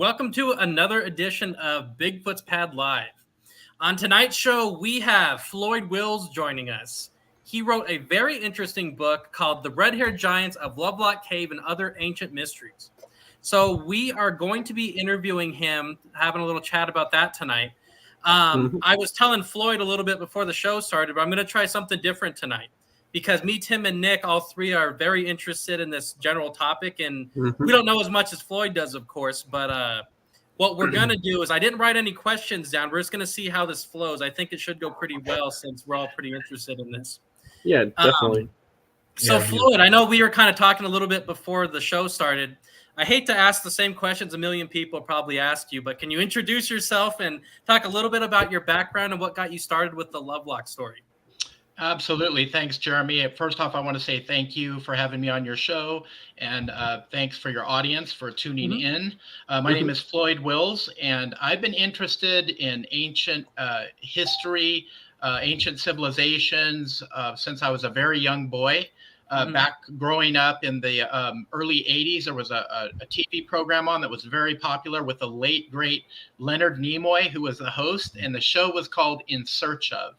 Welcome to another edition of Bigfoots Pad Live. On tonight's show, we have Floyd Wills joining us. He wrote a very interesting book called The Red-Haired Giants of Lovelock Cave and Other Ancient Mysteries. So we are going to be interviewing him, having a little chat about that tonight. I was telling Floyd a little bit before the show started, but I'm going to try something different tonight. Because me, Tim, and Nick, all three are very interested in this general topic. And we don't know as much as Floyd does, of course. But what we're going to do is I didn't write any questions down. We're just going to see how this flows. I think it should go pretty well since we're all pretty interested in this. Yeah, definitely. Floyd, I know we were kind of talking a little bit before the show started. I hate to ask the same questions a million people probably asked you, but can you introduce yourself and talk a little bit about your background and what got you started with the Lovelock story? Absolutely. Thanks, Jeremy. First off, I want to say thank you for having me on your show, and thanks for your audience for tuning in. My name is Floyd Wills, and I've been interested in ancient history, ancient civilizations since I was a very young boy. Back growing up in the early 80s, there was a TV program on that was very popular with the late, great Leonard Nimoy, who was the host, and the show was called In Search Of.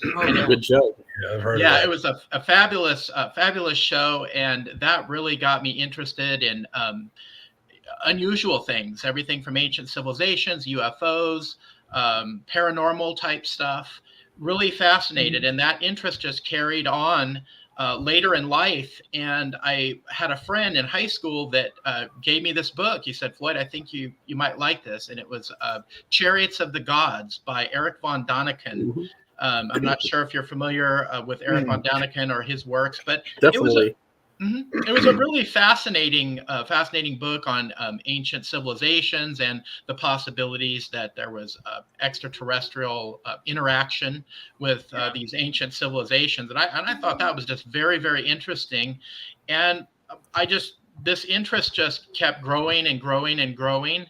Good show. Yeah, I've heard of Yeah, that. it was a fabulous show, and that really got me interested in unusual things, everything from ancient civilizations, UFOs, paranormal type stuff. Really fascinated, and that interest just carried on later in life. And I had a friend in high school that gave me this book. He said, "Floyd, I think you might like this," and it was "Chariots of the Gods" by Eric von Daniken. I'm not sure if you're familiar with Eric von Daniken or his works, but Definitely. it was a really fascinating book on ancient civilizations and the possibilities that there was extraterrestrial interaction with these ancient civilizations. And I thought that was just very, very interesting. And this interest just kept growing and growing and growing.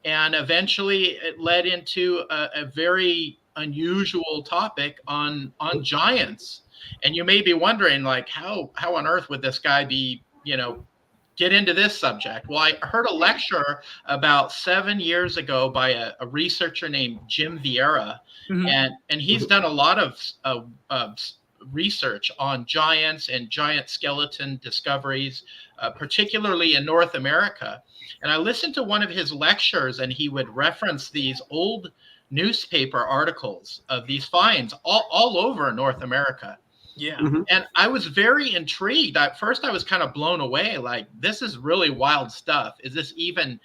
And eventually it led into a very unusual topic on giants. And you may be wondering, like, how on earth would this guy be, get into this subject? Well, I heard a lecture about 7 years ago by a researcher named Jim Vieira, and he's done a lot of research on giants and giant skeleton discoveries, particularly in North America. And I listened to one of his lectures, and he would reference these old newspaper articles of these finds all over North America. Yeah. And I was very intrigued. At first I was kind of blown away, like, this is really wild stuff. Is this even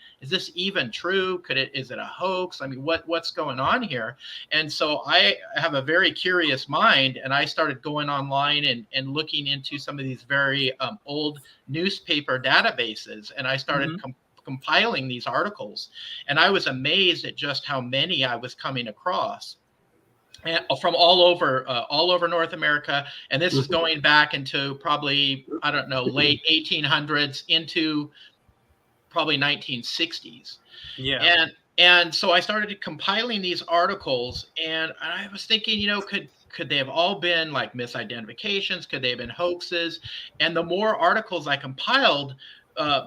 true? Is it a hoax? I mean, what's going on here? And so I have a very curious mind, and I started going online and looking into some of these very old newspaper databases, and I started compiling these articles, and I was amazed at just how many I was coming across, and from all over North America. And this is going back into probably, I don't know, late 1800s into probably 1960s. Yeah. And so I started compiling these articles, and I was thinking, could they have all been like misidentifications? Could they have been hoaxes? And the more articles I compiled,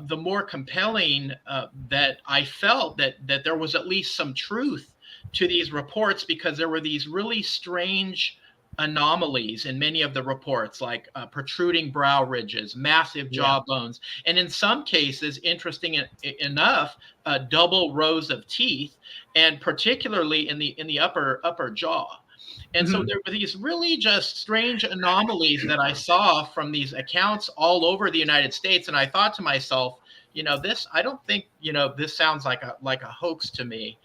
the more compelling that I felt that there was at least some truth to these reports, because there were these really strange anomalies in many of the reports, like protruding brow ridges, massive jaw bones, and in some cases, interesting enough, double rows of teeth, and particularly in the upper jaw. And so there were these really just strange anomalies that I saw from these accounts all over the United States. And I thought to myself, I don't think, this sounds like a hoax to me.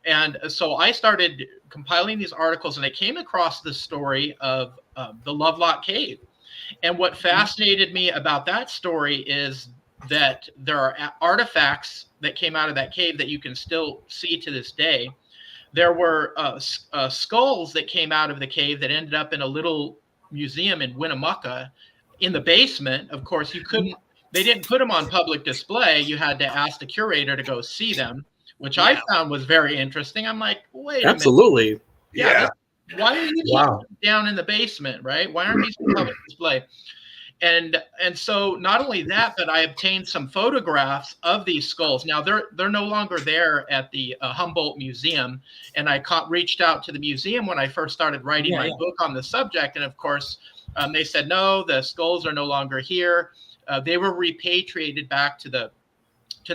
And so I started compiling these articles, and I came across the story of the Lovelock Cave. And what fascinated me about that story is that there are artifacts that came out of that cave that you can still see to this day. There were skulls that came out of the cave that ended up in a little museum in Winnemucca in the basement. Of course, they didn't put them on public display. You had to ask the curator to go see them, which I found was very interesting. I'm like, wait a minute. Absolutely. Yeah. Why are you keeping them down in the basement, right? Why aren't these on public display? And so not only that, but I obtained some photographs of these skulls. Now they're no longer there at the Humboldt Museum, and I reached out to the museum when I first started writing my book on the subject, and of course they said no, the skulls are no longer here. They were repatriated back to the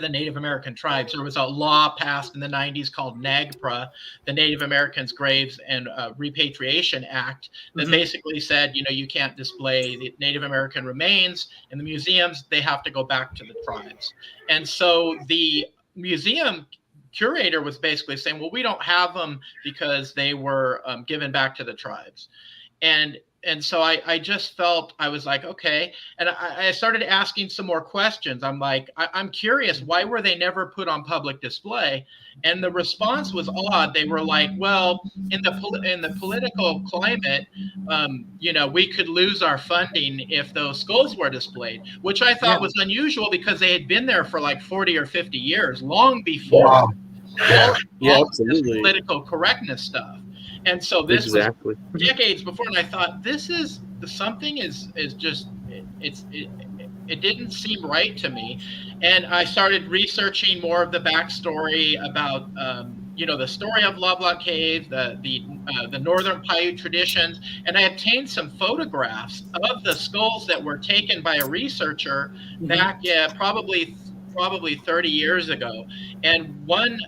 Native American tribes. There was a law passed in the 90s called NAGPRA, the Native Americans Graves and Repatriation Act, that basically said, you can't display the Native American remains in the museums. They have to go back to the tribes. And so the museum curator was basically saying, well, we don't have them because they were given back to the tribes. And so I just felt, I was like, okay. And I started asking some more questions. I'm like, I'm curious, why were they never put on public display? And the response was odd. They were like, well, in the political climate, we could lose our funding if those skulls were displayed, which I thought was unusual because they had been there for like 40 or 50 years, long before all this political correctness stuff. And so this was decades before, and I thought this is something is just it didn't seem right to me, and I started researching more of the backstory about the story of Lovelock Cave, the northern Paiute traditions, and I obtained some photographs of the skulls that were taken by a researcher back probably 30 years ago, and one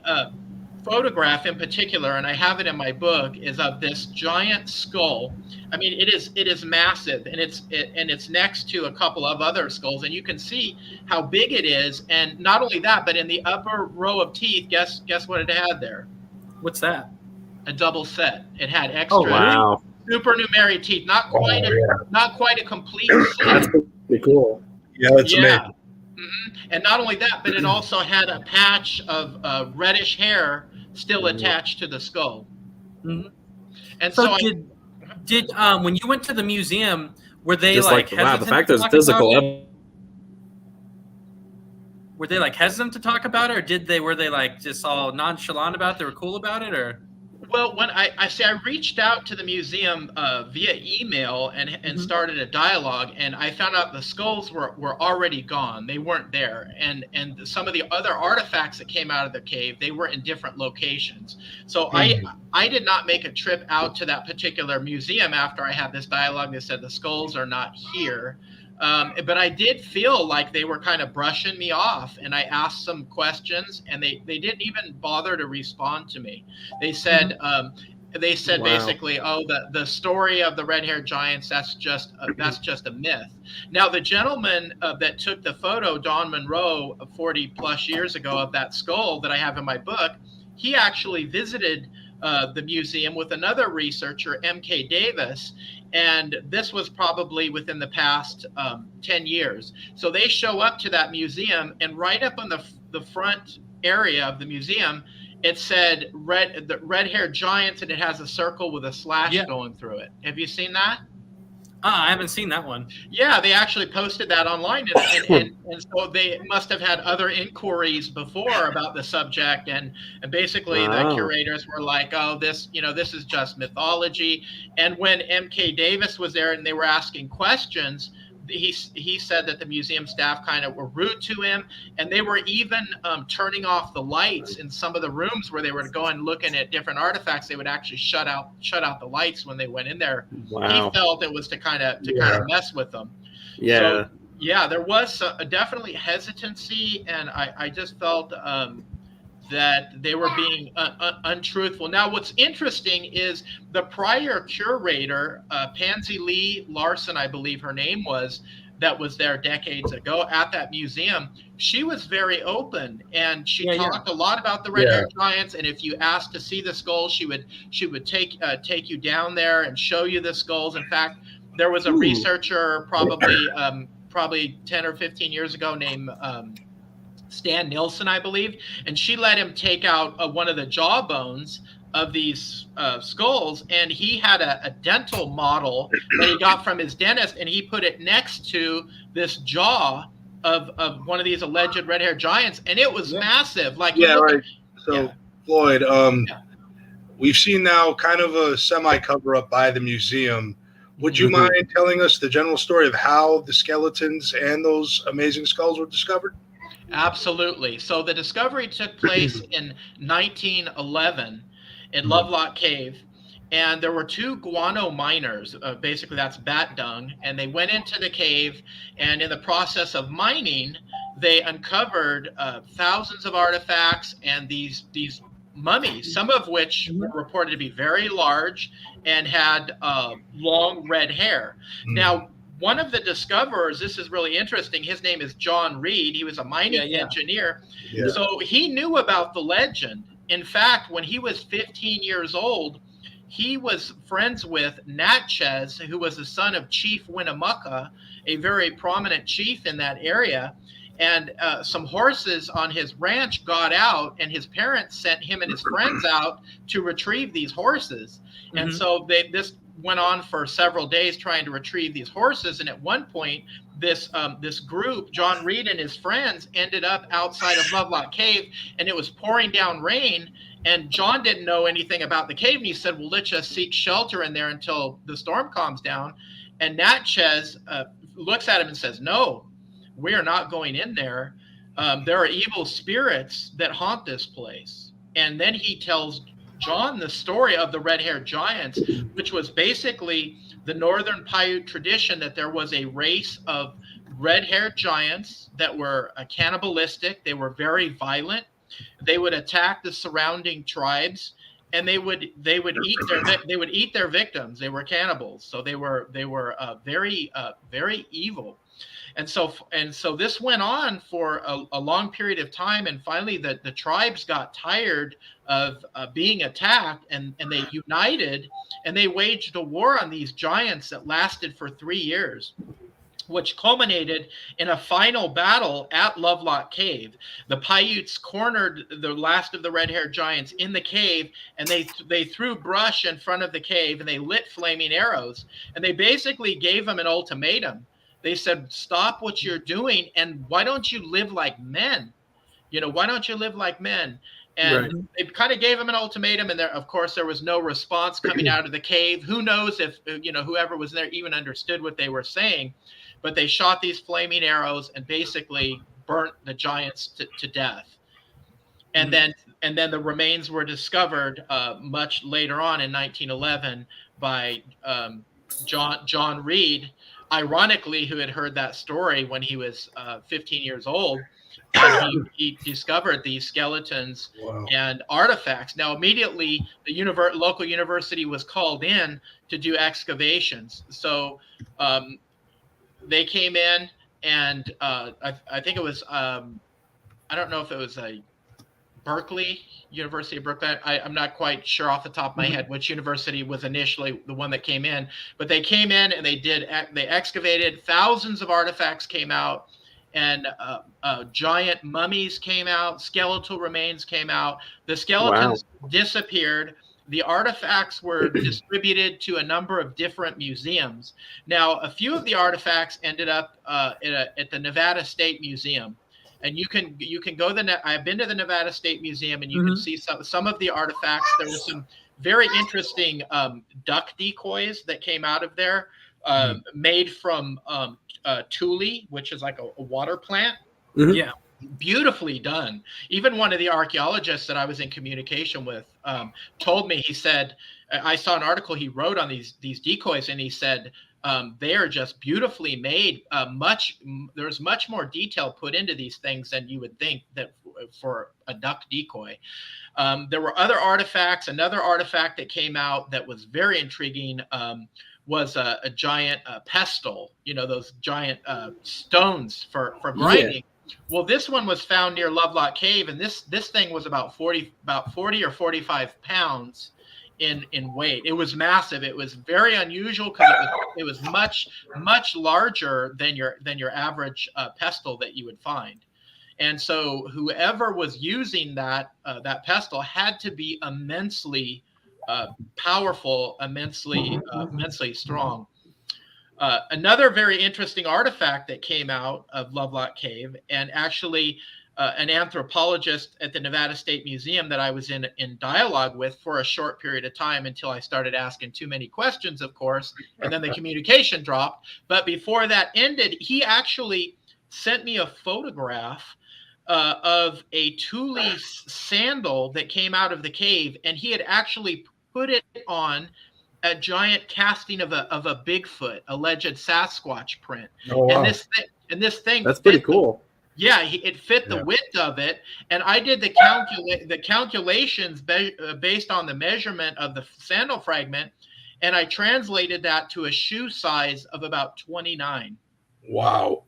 photograph in particular, and I have it in my book, is of this giant skull. I mean, it is massive, and it's next to a couple of other skulls, and you can see how big it is. And not only that, but in the upper row of teeth, guess what it had there? What's that? A double set. It had extra supernumerary teeth. Not quite a complete set. That's pretty cool. Yeah, that's amazing. And not only that, but it also had a patch of reddish hair still attached to the skull. And so did when you went to the museum, were they just like wow, the fact there's physical were they like hesitant to talk about it, or were they like just all nonchalant about it? They were cool about it, or? Well, when I reached out to the museum via email and started a dialogue, and I found out the skulls were already gone. They weren't there. And some of the other artifacts that came out of the cave, they were in different locations. So I did not make a trip out to that particular museum after I had this dialogue that said the skulls are not here. But I did feel like they were kind of brushing me off, and I asked some questions, and they didn't even bother to respond to me. They said basically, oh, the story of the red-haired giants, that's just a myth. Now, the gentleman that took the photo, Don Monroe, 40 plus years ago, of that skull that I have in my book, he actually visited the museum with another researcher, M.K. Davis, and this was probably within the past 10 years. So they show up to that museum, and right up on the front area of the museum, it said the red-haired giants, and it has a circle with a slash going through it. Have you seen that? I haven't seen that one. Yeah, they actually posted that online, and so they must have had other inquiries before about the subject, and basically the curators were like, oh, this is just mythology. And when M.K. Davis was there and they were asking questions, he said that the museum staff kind of were rude to him, and they were even turning off the lights in some of the rooms where they were going looking at different artifacts. They would actually shut out the lights when they went in there. Wow. He felt it was to kind of mess with them. Yeah. So, yeah, there was definitely hesitancy, and I just felt that they were being untruthful. Now, what's interesting is the prior curator, Pansy Lee Larson, I believe her name was, that was there decades ago at that museum. She was very open, and she talked a lot about the red-haired giants. And if you asked to see the skulls, she would take you down there and show you the skulls. In fact, there was a researcher probably 10 or 15 years ago named Stan Nilsson, I believe, and she let him take out one of the jaw bones of these skulls, and he had a dental model that he got from his dentist, and he put it next to this jaw of one of these alleged red-haired giants, and it was massive. Like Floyd, we've seen now kind of a semi cover-up by the museum Would you mind telling us the general story of how the skeletons and those amazing skulls were discovered? Absolutely. So the discovery took place in 1911 in Lovelock Cave. And there were two guano miners, basically that's bat dung, and they went into the cave, and in the process of mining, they uncovered thousands of artifacts and these mummies, some of which were reported to be very large and had long red hair. Now, one of the discoverers, this is really interesting, his name is John Reed. He was a mining engineer. Yeah. So he knew about the legend. In fact, when he was 15 years old, he was friends with Natchez, who was the son of Chief Winnemucca, a very prominent chief in that area. And some horses on his ranch got out, and his parents sent him and his friends out to retrieve these horses. And so this went on for several days trying to retrieve these horses. And at one point, this group, John Reed and his friends, ended up outside of Lovelock Cave, and it was pouring down rain. And John didn't know anything about the cave, and he said, well, let's just seek shelter in there until the storm calms down. And Natchez looks at him and says, no, we are not going in there. There are evil spirits that haunt this place. And then he tells John the story of the red-haired giants, which was basically the northern Paiute tradition that there was a race of red-haired giants that were cannibalistic. They were very violent. They would attack the surrounding tribes, and they would eat their victims. They were cannibals, so they were very evil. And so this went on for a long period of time, and finally the tribes got tired of being attacked, and they united, and they waged a war on these giants that lasted for 3 years, which culminated in a final battle at Lovelock Cave. The Paiutes cornered the last of the red-haired giants in the cave, and they threw brush in front of the cave, and they lit flaming arrows, and they basically gave them an ultimatum. They said, stop what you're doing, and why don't you live like men? Why don't you live like men? And they kind of gave him an ultimatum, and of course, there was no response coming out of the cave. Who knows if, whoever was there even understood what they were saying, but they shot these flaming arrows and basically burnt the giants to death. And then the remains were discovered much later on in 1911 by John Reed, ironically, who had heard that story when he was 15 years old. And he discovered these skeletons and artifacts. Now, immediately, the local university was called in to do excavations. So they came in, and I think it was, I don't know if it was a University of Berkeley. I'm not quite sure off the top of my head which university was initially the one that came in, but they came in and they excavated. Thousands of artifacts came out, and giant mummies came out, skeletal remains came out. The skeletons disappeared. The artifacts were distributed to a number of different museums. Now, a few of the artifacts ended up at the Nevada State Museum. And you can go I've been to the Nevada State Museum, and you can see some of the artifacts. There were some very interesting duck decoys that came out of there, made from tule, which is like a water plant. Yeah, beautifully done. Even one of the archaeologists that I was in communication with told me, he said, I saw an article he wrote on these decoys, and he said, they are just beautifully made. There's much more detail put into these things than you would think that for a duck decoy. There were other artifacts. Another artifact that came out that was very intriguing was a giant pestle. Those giant stones for grinding. Yeah. Well, this one was found near Lovelock Cave, and this thing was about 40 or 45 pounds. In weight. It was massive. It was very unusual because it was much larger than your average pestle that you would find. And so whoever was using that pestle had to be immensely powerful, immensely strong. Another very interesting artifact that came out of Lovelock Cave, and actually an anthropologist at the Nevada State Museum that I was in dialogue with for a short period of time until I started asking too many questions, of course, and then the communication dropped. But before that ended, he actually sent me a photograph of a Thule sandal that came out of the cave, and he had actually put it on a giant casting of a Bigfoot, alleged Sasquatch print. Oh, wow. And this thing That's pretty cool. Yeah, it fit the width of it, and I did the calculations based on the measurement of the sandal fragment, and I translated that to a shoe size of about 29. Wow.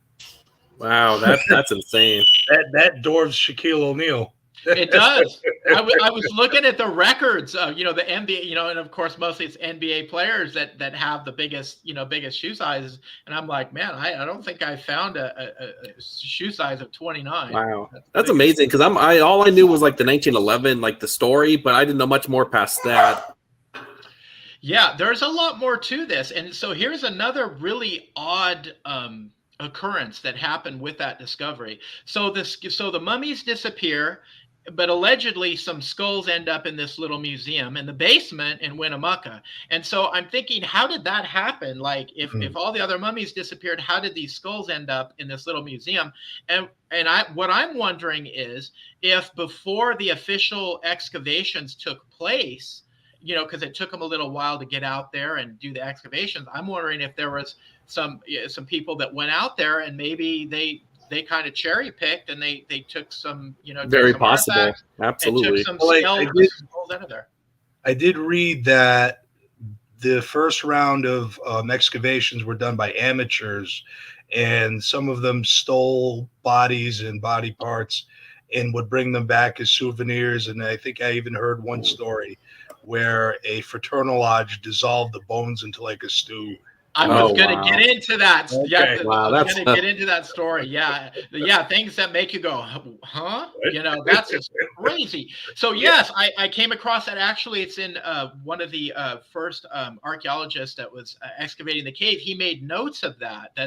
Wow, that's insane. That dwarfs Shaquille O'Neal. It does. I was looking at the records, the NBA, and of course, mostly it's NBA players that have the biggest shoe sizes. And I'm like, man, I don't think I found a shoe size of 29. Wow, that's amazing. Because all I knew was like the 1911, like the story, but I didn't know much more past that. Yeah, there's a lot more to this, and so here's another really odd occurrence that happened with that discovery. So the mummies disappear, but allegedly some skulls end up in this little museum in the basement in Winnemucca. And so I'm thinking, how did that happen? Like if all the other mummies disappeared, how did these skulls end up in this little museum? And what I'm wondering is if before the official excavations took place, because it took them a little while to get out there and do the excavations, I'm wondering if there was some people that went out there and maybe they kind of cherry picked and they took some, very possible. Absolutely. Took some skulls out of there. I did read that the first round of excavations were done by amateurs, and some of them stole bodies and body parts and would bring them back as souvenirs. And I think I even heard one story where a fraternal lodge dissolved the bones into like a stew. I was going to get into that. Okay. Yeah, wow, I was going to get into that story. Yeah, things that make you go, huh? That's just crazy. So yes, I came across that. Actually, it's in one of the first archaeologists that was excavating the cave. He made notes of that.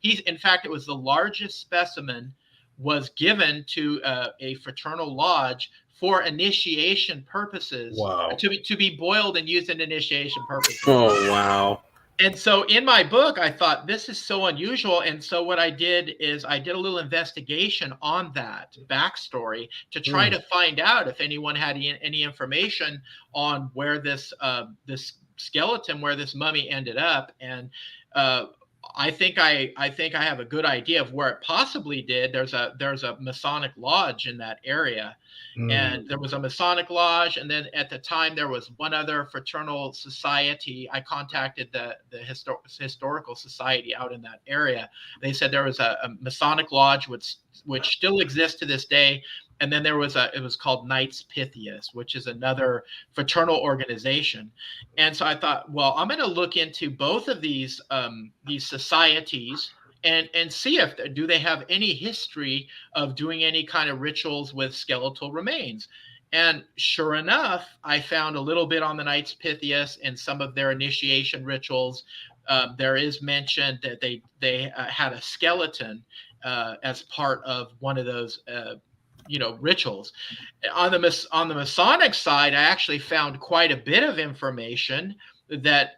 In fact, it was the largest specimen was given to a fraternal lodge for initiation purposes. Wow. To be boiled and used in initiation purposes. Oh wow. And so in my book, I thought this is so unusual. And so what I did is I did a little investigation on that backstory to try to find out if anyone had any information on where this skeleton, where this mummy ended up. And I think I have a good idea of where it possibly did. There's a Masonic lodge in that area. And there was a Masonic lodge, and then at the time there was one other fraternal society. I contacted the historical society out in that area. They said there was a Masonic lodge which still exists to this day, and then it was called Knights Pythias, which is another fraternal organization. And so I thought, well, I'm going to look into both of these societies and see if do they have any history of doing any kind of rituals with skeletal remains. And sure enough, I found a little bit on the Knights Pythias and some of their initiation rituals. There is mention that they had a skeleton as part of one of those rituals. On the Masonic side, I actually found quite a bit of information that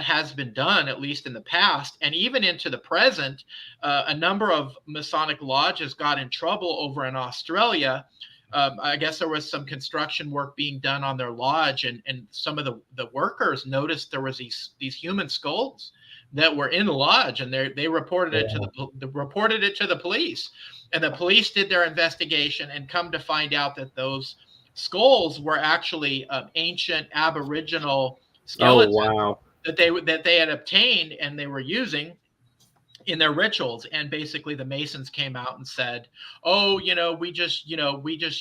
has been done, at least in the past, and even into the present. A number of Masonic lodges got in trouble over in Australia. I guess there was some construction work being done on their lodge, and some of the workers noticed there was these human skulls that were in the lodge, and they reported it to the police, and the police did their investigation and come to find out that those skulls were actually ancient Aboriginal skeletons. Oh, wow. that they had obtained and they were using in their rituals. And basically the Masons came out and said, oh, we just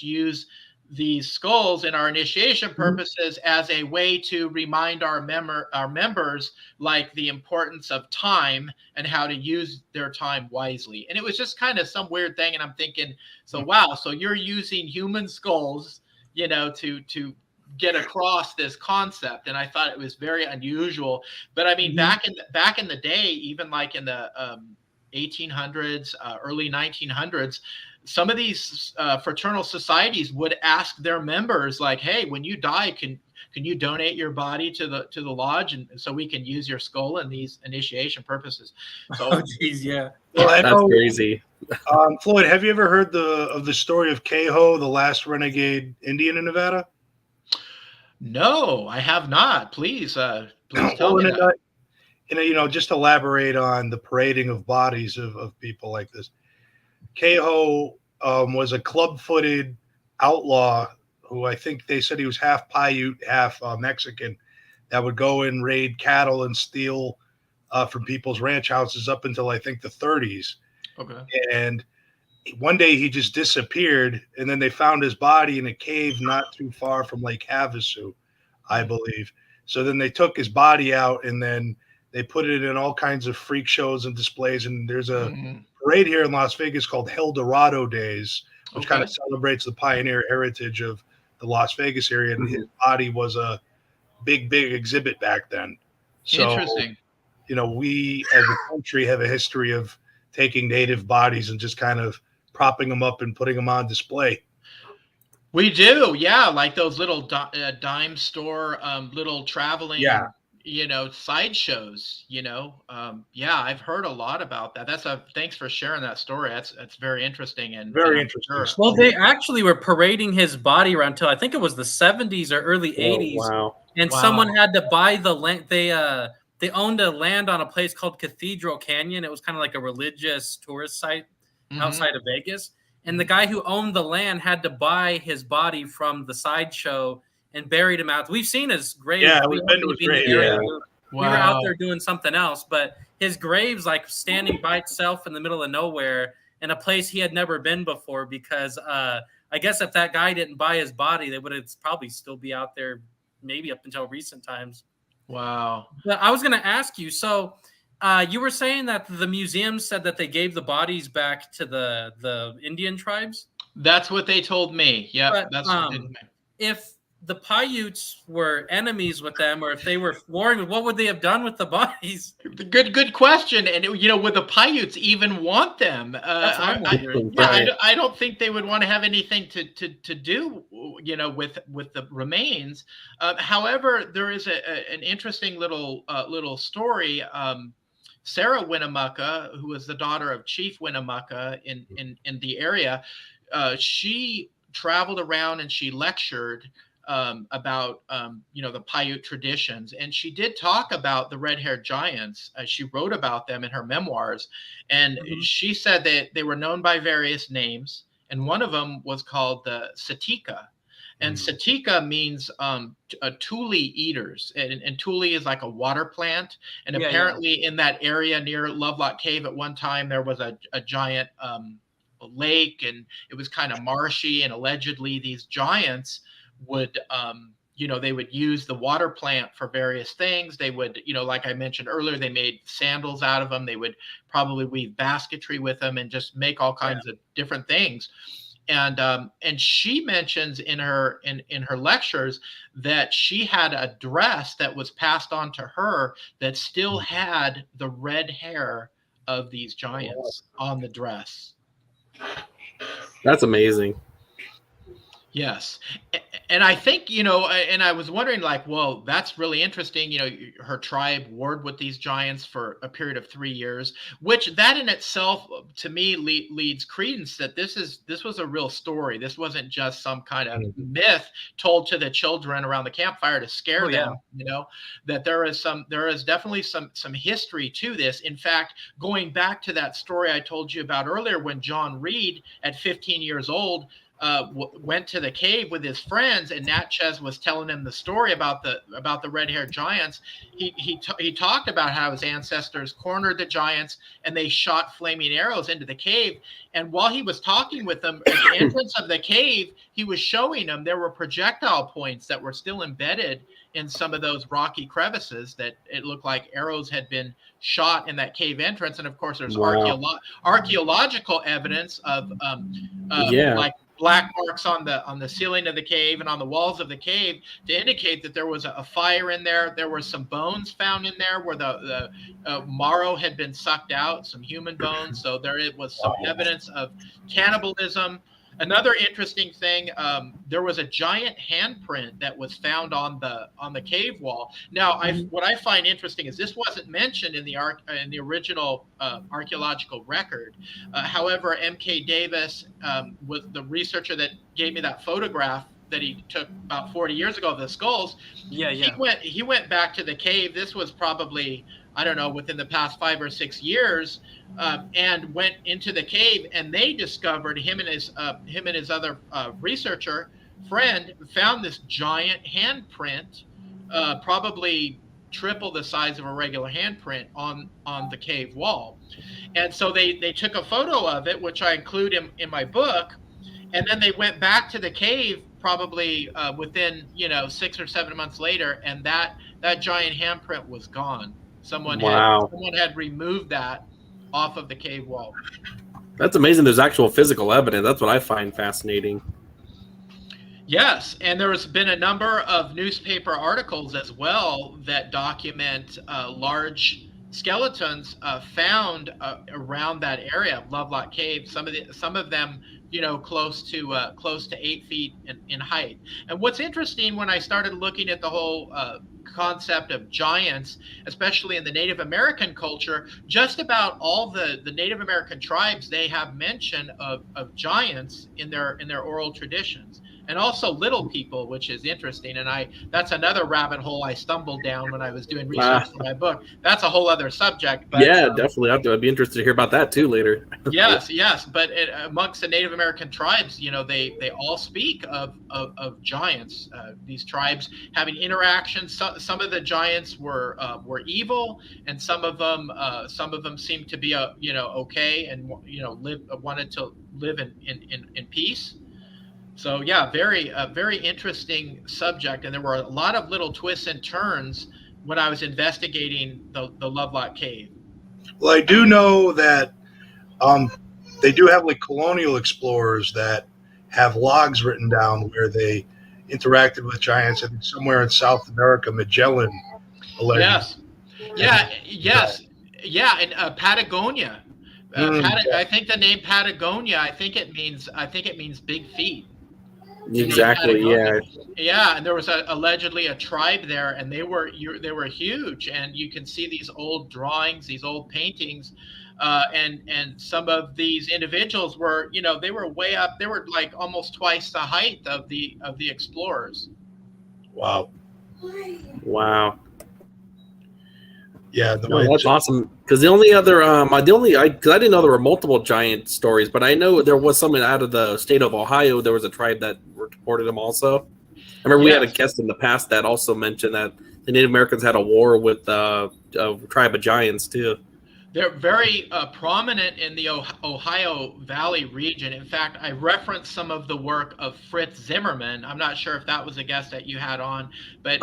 use these skulls in our initiation purposes as a way to remind our members like the importance of time and how to use their time wisely. And it was just kind of some weird thing. And I'm thinking, so wow, so you're using human skulls, to get across this concept. And I thought it was very unusual. But I mean, back in the day, even like in the 1800s, early 1900s, some of these fraternal societies would ask their members, like, hey, when you die, can you donate your body to the lodge, and so we can use your skull in these initiation purposes. So, Oh, geez, yeah. Well, I That's know, crazy. Floyd, have you ever heard of the story of Kehoe, the last renegade Indian in Nevada? no, I have not. Please tell Well, me that. just elaborate on the parading of bodies of people like this. Kehoe was a club-footed outlaw who I think they said he was half Paiute, half Mexican, that would go and raid cattle and steal from people's ranch houses up until I think the 30s. Okay. And one day he just disappeared, and then they found his body in a cave not too far from Lake Havasu, I believe. So then they took his body out, and then they put it in all kinds of freak shows and displays. And there's a parade here in Las Vegas called El Dorado Days, which kind of celebrates the pioneer heritage of the Las Vegas area. And his body was a big exhibit back then. So, Interesting. We as a country have a history of taking native bodies and just kind of propping them up and putting them on display. We do, yeah, like those little dime store, little traveling, sideshows. Yeah, I've heard a lot about that. Thanks for sharing that story. That's very interesting and very interesting. Sure. Well, they actually were parading his body around till I think it was the 70s or early 80s. Wow. And someone had to buy the land. They owned a land on a place called Cathedral Canyon. It was kind of like a religious tourist site outside of Vegas. And the guy who owned the land had to buy his body from the sideshow and buried him out. We've seen his grave. Yeah, we've been to his grave. Yeah. We were out there doing something else, but his grave's like standing by itself in the middle of nowhere in a place he had never been before, because I guess if that guy didn't buy his body, they would have probably still be out there maybe up until recent times. Wow. But I was going to ask you, so you were saying that the museum said that they gave the bodies back to the Indian tribes? That's what they told me. Yeah, But, that's what they told me. If the Paiutes were enemies with them, or if they were warring, what would they have done with the bodies? Good question. And would the Paiutes even want them? That's what I'm wondering. I don't think they would want to have anything to do, with the remains. However, there is an interesting little story. Sarah Winnemucca, who was the daughter of Chief Winnemucca in the area, she traveled around and she lectured about the Paiute traditions, and she did talk about the red-haired giants. She wrote about them in her memoirs, and she said that they were known by various names, and one of them was called the Satika. And Satika means tule eaters, and tule is like a water plant. And apparently in that area near Lovelock Cave at one time there was a giant lake, and it was kind of marshy, and allegedly these giants would they would use the water plant for various things. They would, like I mentioned earlier, they made sandals out of them. They would probably weave basketry with them and just make all kinds of different things. And she mentions in her lectures that she had a dress that was passed on to her that still had the red hair of these giants on the dress. That's amazing. Yes. And I think, and I was wondering, like, well, that's really interesting. Her tribe warred with these giants for a period of 3 years, which that in itself, to me, leads credence that this was a real story. This wasn't just some kind of myth told to the children around the campfire to scare them, that there is definitely some history to this. In fact, going back to that story I told you about earlier, when John Reed at 15 years old went to the cave with his friends, and Natchez was telling him the story about the red-haired giants. He talked about how his ancestors cornered the giants and they shot flaming arrows into the cave. And while he was talking with them at the entrance of the cave, he was showing them there were projectile points that were still embedded in some of those rocky crevices, that it looked like arrows had been shot in that cave entrance. And of course, there's archaeological evidence of like black marks on the ceiling of the cave and on the walls of the cave to indicate that there was a fire in there. There were some bones found in there where the marrow had been sucked out, some human bones. So there it was some evidence of cannibalism. Another interesting thing, there was a giant handprint that was found on the cave wall. Now, what I find interesting is this wasn't mentioned in the original archaeological record. However, M.K. Davis was the researcher that gave me that photograph that he took about 40 years ago of the skulls. Yeah. He went back to the cave. This was probably, I don't know, within the past 5 or 6 years, and went into the cave, and they discovered him and his other researcher friend found this giant handprint, probably triple the size of a regular handprint on the cave wall. And so they took a photo of it, which I include in my book, and then they went back to the cave probably within 6 or 7 months later, and that giant handprint was gone. Someone had removed that off of the cave wall. That's amazing. There's actual physical evidence. That's what I find fascinating. Yes, and there's been a number of newspaper articles as well that document large skeletons found around that area of Lovelock Cave. Some of them, close to 8 feet in height. And what's interesting, when I started looking at the whole concept of giants, especially in the Native American culture, just about all the Native American tribes, they have mention of giants in their oral traditions. And also little people, which is interesting. And that's another rabbit hole I stumbled down when I was doing research for my book. That's a whole other subject. But, yeah, definitely. I'd be interested to hear about that too later. yes. But amongst the Native American tribes, they all speak of giants. These tribes having interactions. Some of the giants were evil, and some of them seemed to be okay, and wanted to live in peace. So yeah, very interesting subject, and there were a lot of little twists and turns when I was investigating the Lovelock Cave. Well, I do know that they do have like colonial explorers that have logs written down where they interacted with giants. I think somewhere in South America, Magellan. Yes. In Patagonia. I think the name Patagonia. I think it means big feet. Exactly. Yeah, and there was allegedly a tribe there, and they were huge, and you can see these old drawings, these old paintings, and some of these individuals were, they were way up. They were like almost twice the height of the explorers. Wow. Yeah, that's awesome. Because the only other, because I didn't know there were multiple giant stories, but I know there was someone out of the state of Ohio. There was a tribe that reported them also. I remember we had a guest in the past that also mentioned that the Native Americans had a war with a tribe of giants too. They're very prominent in the Ohio Valley region. In fact, I referenced some of the work of Fritz Zimmerman. I'm not sure if that was a guest that you had on, but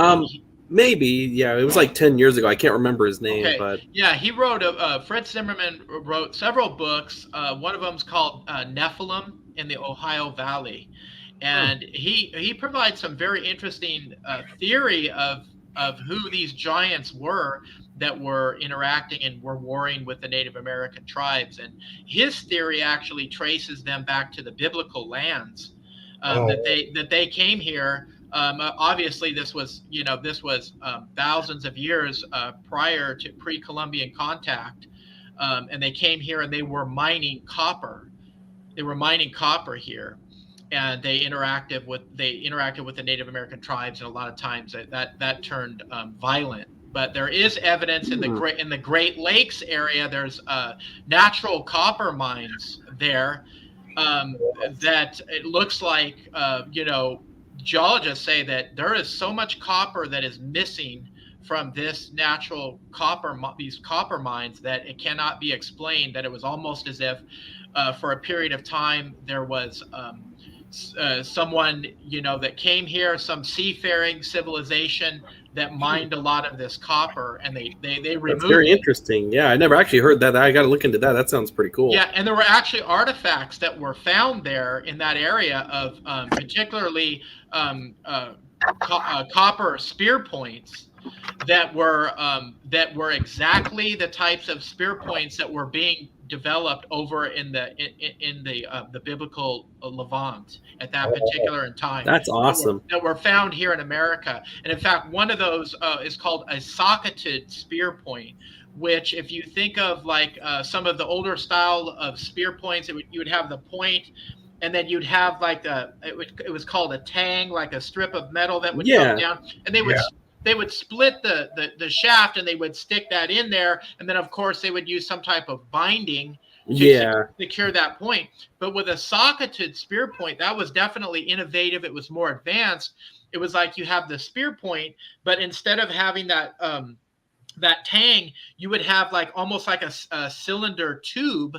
maybe, yeah. It was like 10 years ago. I can't remember his name, but yeah, he wrote Fritz Zimmerman wrote several books. One of them is called Nephilim in the Ohio Valley, and he provides some very interesting theory of who these giants were that were interacting and were warring with the Native American tribes. And his theory actually traces them back to the biblical lands that they came here. Obviously, this was thousands of years prior to pre-Columbian contact, and they came here and they were mining copper. They were mining copper here, and they interacted with the Native American tribes, and a lot of times that turned violent. But there is evidence in the Great Lakes area. There's natural copper mines there that it looks like geologists say that there is so much copper that is missing from this natural these copper mines that it cannot be explained. That it was almost as if for a period of time there was someone that came here, some seafaring civilization that mined a lot of this copper, and they That's removed very it. interesting. Yeah, I never actually heard that. I got to look into that. That sounds pretty cool. Yeah, and there were actually artifacts that were found there in that area of particularly copper spear points that were exactly the types of spear points that were being developed over in the biblical Levant at that particular time. That's awesome. That were found here in America. And in fact, one of those is called a socketed spear point, which if you think of like some of the older style of spear points, you would have the point, and then you'd have like it was called a tang, like a strip of metal that would come down, and they would split the shaft, and they would stick that in there, and then of course they would use some type of binding to secure that point. But with a socketed spear point, that was definitely innovative. It was more advanced. It was like you have the spear point, but instead of having that that tang, you would have like almost like a cylinder tube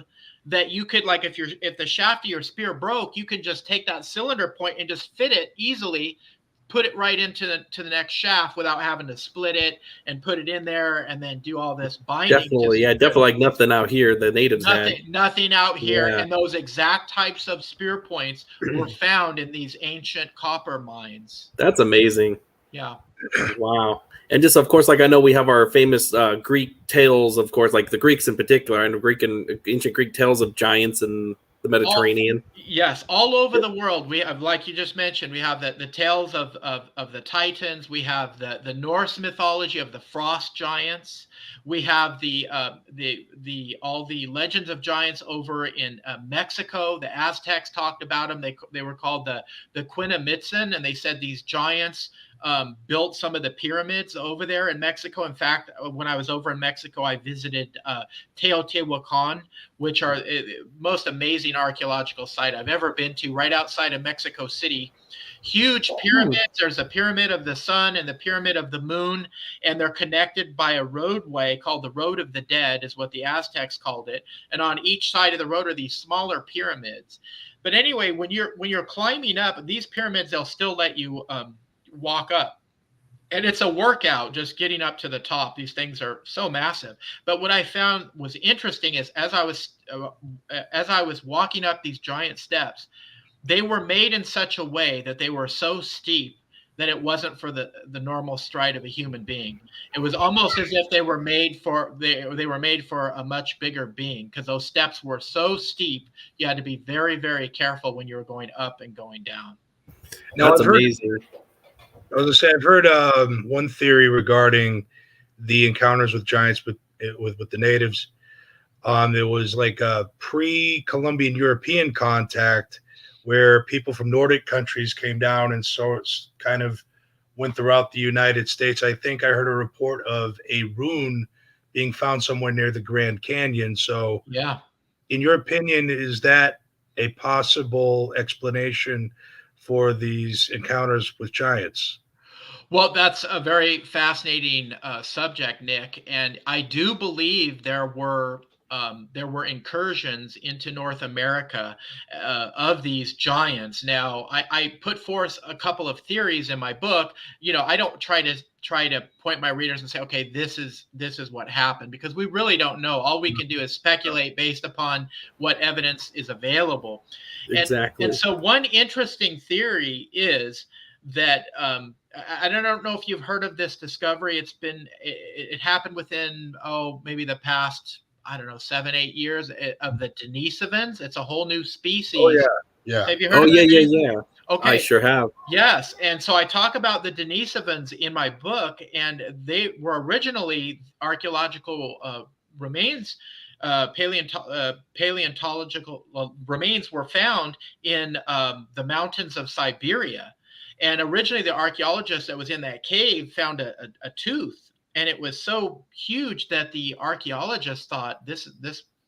that you could, like, if the shaft of your spear broke, you could just take that cylinder point and just fit it easily, put it right into the next shaft without having to split it and put it in there and then do all this binding. Definitely, definitely like nothing out here the natives had. Nothing out here. And those exact types of spear points were found in these ancient copper mines. That's amazing. Yeah. Wow. And just, of course, like I know we have our famous Greek tales, of course, like the Greeks in particular, and ancient Greek tales of giants in the Mediterranean. All over the world. We have, like you just mentioned, we have the tales of the Titans. We have the Norse mythology of the frost giants. We have all the legends of giants over in Mexico. The Aztecs talked about them. They were called the Quinamitzin, and they said these giants built some of the pyramids over there in Mexico. In fact, when I was over in Mexico, I visited Teotihuacan, which are the most amazing archaeological site I've ever been to, right outside of Mexico City. Huge pyramids. There's a pyramid of the sun and the pyramid of the moon, and they're connected by a roadway called the Road of the Dead, is what the Aztecs called it. And on each side of the road are these smaller pyramids. But anyway, when you're climbing up these pyramids, they'll still let you walk up, and it's a workout just getting up to the top. These things are so massive. But what I found was interesting is as I was walking up these giant steps, they were made in such a way that they were so steep that it wasn't for the normal stride of a human being. It was almost as if they were made for a much bigger being, because those steps were so steep. You had to be very, very careful when you were going up and going down. That's amazing. I was going to say, I've heard one theory regarding the encounters with giants with the natives. It was like a pre-Columbian European contact where people from Nordic countries came down and kind of went throughout the United States. I think I heard a report of a rune being found somewhere near the Grand Canyon. So, in your opinion, is that a possible explanation for these encounters with giants? Well, that's a very fascinating subject, Nick, and I do believe there were incursions into North America of these giants. Now, I put forth a couple of theories in my book. I don't try to point my readers and say, okay, this is what happened, because we really don't know. All we can do is speculate based upon what evidence is available. Exactly. And so one interesting theory is that I don't know if you've heard of this discovery. It happened within maybe the past 7-8 years of the Denisovans. It's a whole new species. Oh yeah. Have you heard? Yeah. Okay. I sure have. Yes, and so I talk about the Denisovans in my book, and they were originally archaeological remains. Paleontological remains were found in the mountains of Siberia. And originally, the archaeologist that was in that cave found a tooth, and it was so huge that the archaeologists thought, this.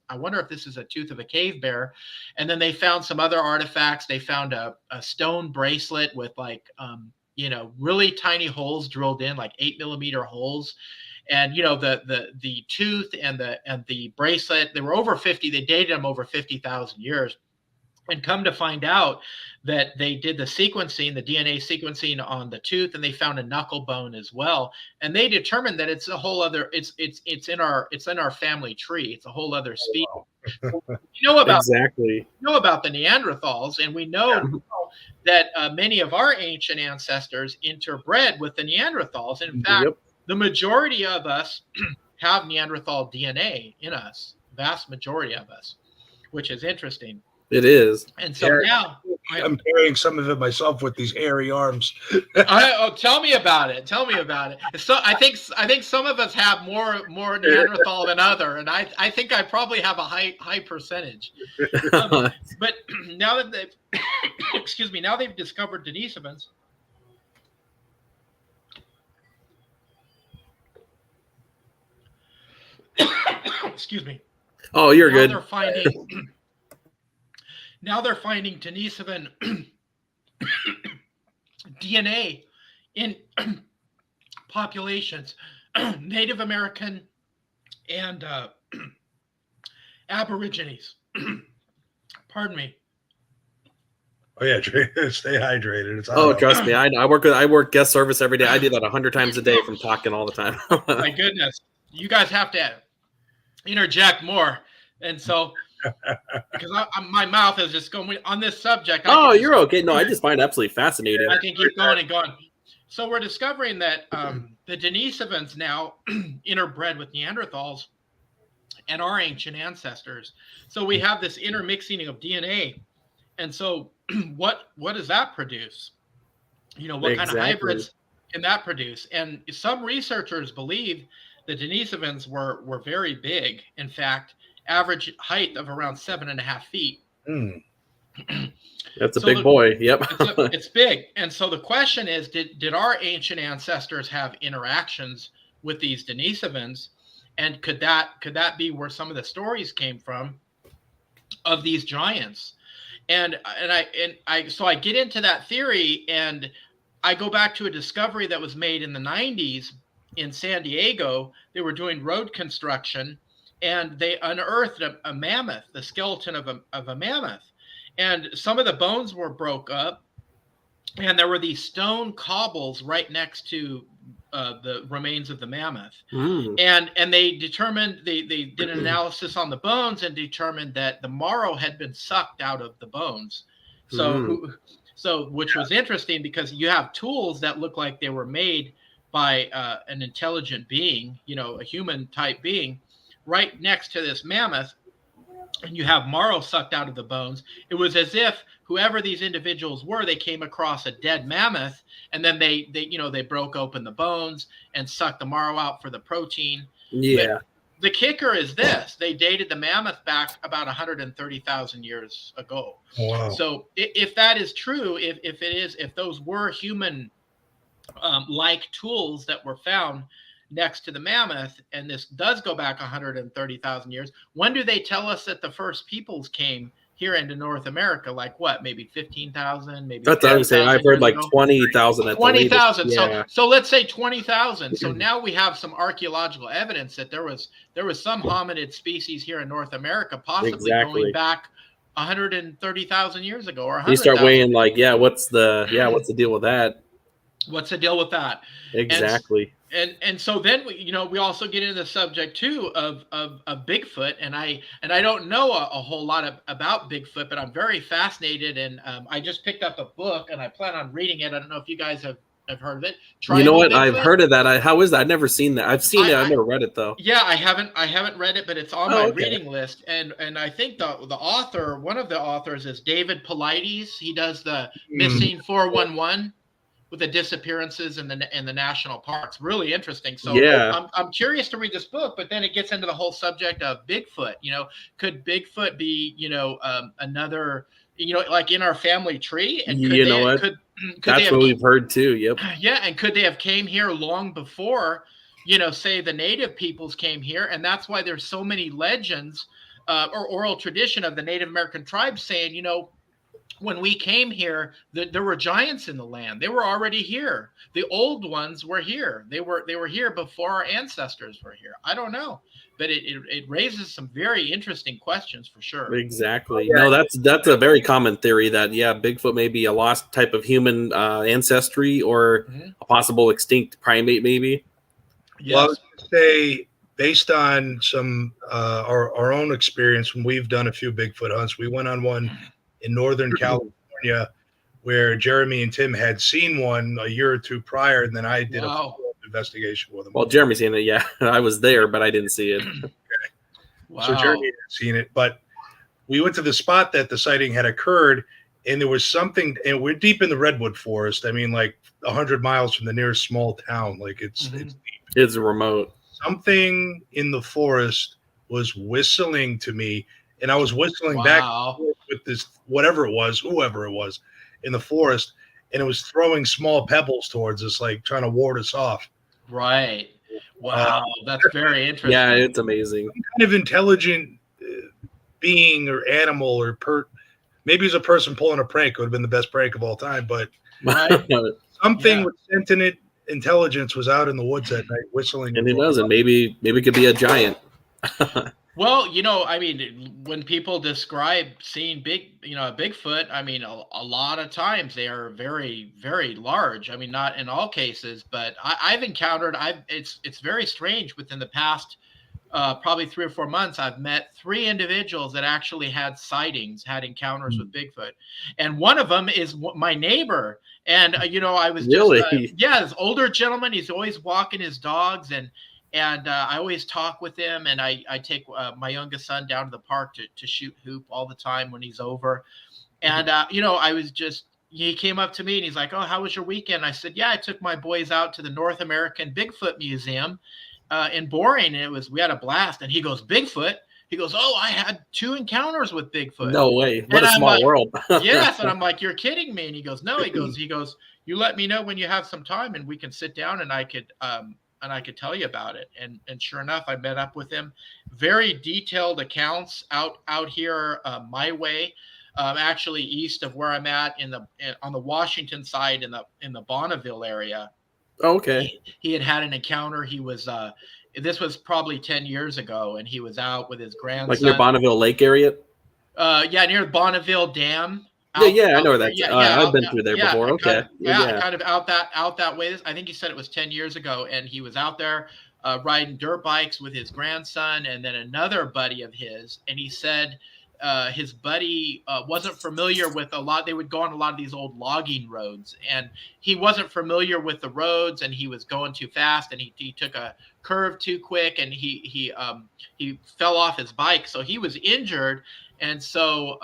I wonder if this is a tooth of a cave bear. And then they found some other artifacts. They found a stone bracelet with really tiny holes drilled in, like 8mm holes. And the tooth and the bracelet, they were over 50. They dated them over 50,000 years. And come to find out that they did the sequencing, the DNA sequencing on the tooth, and they found a knuckle bone as well. And they determined that it's a whole other, it's in our family tree. It's a whole other species. You know about the Neanderthals, and we know that many of our ancient ancestors interbred with the Neanderthals. And in fact, the majority of us have Neanderthal DNA in us, vast majority of us, which is interesting. It is. And so now I'm carrying some of it myself with these hairy arms. Tell me about it. Tell me about it. So I think some of us have more Neanderthal than other, and I think I probably have a high percentage. But now that they've now they've discovered Denisovans. Excuse me. Oh, you're good. Now they're finding Denisovan DNA in populations, Native American and Aborigines. Pardon me. Oh yeah, stay hydrated. Trust me, I work guest service every day. I do that 100 times a day from talking all the time. My goodness, you guys have to interject more, and so. Because my mouth is just going on this subject. You're okay. No, I just find it absolutely fascinating. I can keep going and going. So we're discovering that the Denisovans now interbred with Neanderthals and our ancient ancestors. So we have this intermixing of DNA. And so what does that produce? What kind of hybrids can that produce? And some researchers believe the Denisovans were very big. In fact, average height of around 7.5 feet. That's a big boy. Yep. It's big. And so the question is, did our ancient ancestors have interactions with these Denisovans? And could that be where some of the stories came from of these giants? And so I get into that theory, and I go back to a discovery that was made in the 90s in San Diego. They were doing road construction, and they unearthed a mammoth, the skeleton of a mammoth. And some of the bones were broke up, and there were these stone cobbles right next to the remains of the mammoth. And they determined, they did an analysis on the bones and determined that the marrow had been sucked out of the bones. So which was interesting, because you have tools that look like they were made by an intelligent being, a human type being, right next to this mammoth, and you have marrow sucked out of the bones. It was as if whoever these individuals were, they came across a dead mammoth, and then they broke open the bones and sucked the marrow out for the protein. Yeah. But the kicker is this: they dated the mammoth back about 130,000 years ago. Wow. So if that is true, if those were human like tools that were found next to the mammoth, and this does go back 130,000 years, when do they tell us that the first peoples came here into North America? Like what, maybe 15,000, maybe that's what I'm saying. I've heard like 20,000. 20,000. Yeah. So let's say 20,000. So now we have some archaeological evidence that there was some hominid species here in North America, possibly going back 130,000 years ago, or 100,000. You start weighing like, what's the deal with that? What's the deal with that? Exactly. And so then we also get into the subject too of Bigfoot, and I don't know a whole lot about Bigfoot, but I'm very fascinated, and I just picked up a book and I plan on reading it. I don't know if you guys have heard of it. You know what? Bigfoot. I've heard of that. How is that? I've never seen that. I've seen it. I've never read it though. Yeah, I haven't read it, but it's on my reading list. And I think the author, one of the authors, is David Paiutes. He does the Missing 411. With the disappearances in the national parks. Really interesting. So I'm curious to read this book, but then it gets into the whole subject of Bigfoot. Could Bigfoot be, another, like in our family tree? And that's what we've heard too. Yep. Yeah. And could they have came here long before, say the native peoples came here? And that's why there's so many legends or oral tradition of the Native American tribes saying, when we came here, there were giants in the land. They were already here. The old ones were here. They were here before our ancestors were here. I don't know, but it raises some very interesting questions for sure. Exactly. No, that's a very common theory that Bigfoot may be a lost type of human ancestry or a possible extinct primate, maybe. Yes. Well, I was going to say, based on some our own experience when we've done a few Bigfoot hunts, we went on one in Northern California where Jeremy and Tim had seen one a year or two prior, and then I did a follow-up investigation with them. Well, Jeremy's seen it, yeah. I was there, but I didn't see it. Okay. Wow. So Jeremy had seen it, but we went to the spot that the sighting had occurred, and there was something, and we're deep in the redwood forest. I mean, like 100 miles from the nearest small town. Like it's deep. It's remote. Something in the forest was whistling to me, and I was whistling back with this whoever it was in the forest, and it was throwing small pebbles towards us, like trying to ward us off. Right. Wow, that's very interesting. Yeah, it's amazing. Some kind of intelligent being or animal or maybe it was a person pulling a prank. It would have been the best prank of all time, but something with sentient intelligence was out in the woods that night whistling. And who knows? And maybe it could be a giant. Well, I mean, when people describe seeing a Bigfoot, I mean, a lot of times they are very, very large. I mean, not in all cases, but I've encountered. It's very strange. Within the past probably 3 or 4 months, I've met 3 individuals that actually had encounters with Bigfoot, and one of them is my neighbor. And I was this older gentleman. He's always walking his dogs, and I always talk with him, and I take my youngest son down to the park to shoot hoop all the time when he's over. And, he came up to me and he's like, "Oh, how was your weekend?" I said, "Yeah, I took my boys out to the North American Bigfoot Museum in Boring. And we had a blast." And he goes, "Bigfoot?" He goes, "Oh, I had 2 encounters with Bigfoot." No way. What a small world. Yes. And I'm like, "You're kidding me." And he goes, "No," he goes, "You let me know when you have some time and we can sit down and I could tell you about it." And sure enough, I met up with him. Very detailed accounts out here my way, actually east of where I'm at on the Washington side in the Bonneville area. Okay. He had an encounter. He was this was probably 10 years ago, and he was out with his grandson. Like near Bonneville Lake area? Near Bonneville Dam. I know where that's. I've been through there before. Okay. Kind of out that way. I think he said it was 10 years ago, and he was out there riding dirt bikes with his grandson and then another buddy of his. And he said his buddy wasn't familiar with a lot. They would go on a lot of these old logging roads, and he wasn't familiar with the roads, and he was going too fast, and he took a curve too quick, and he fell off his bike, so he was injured. And so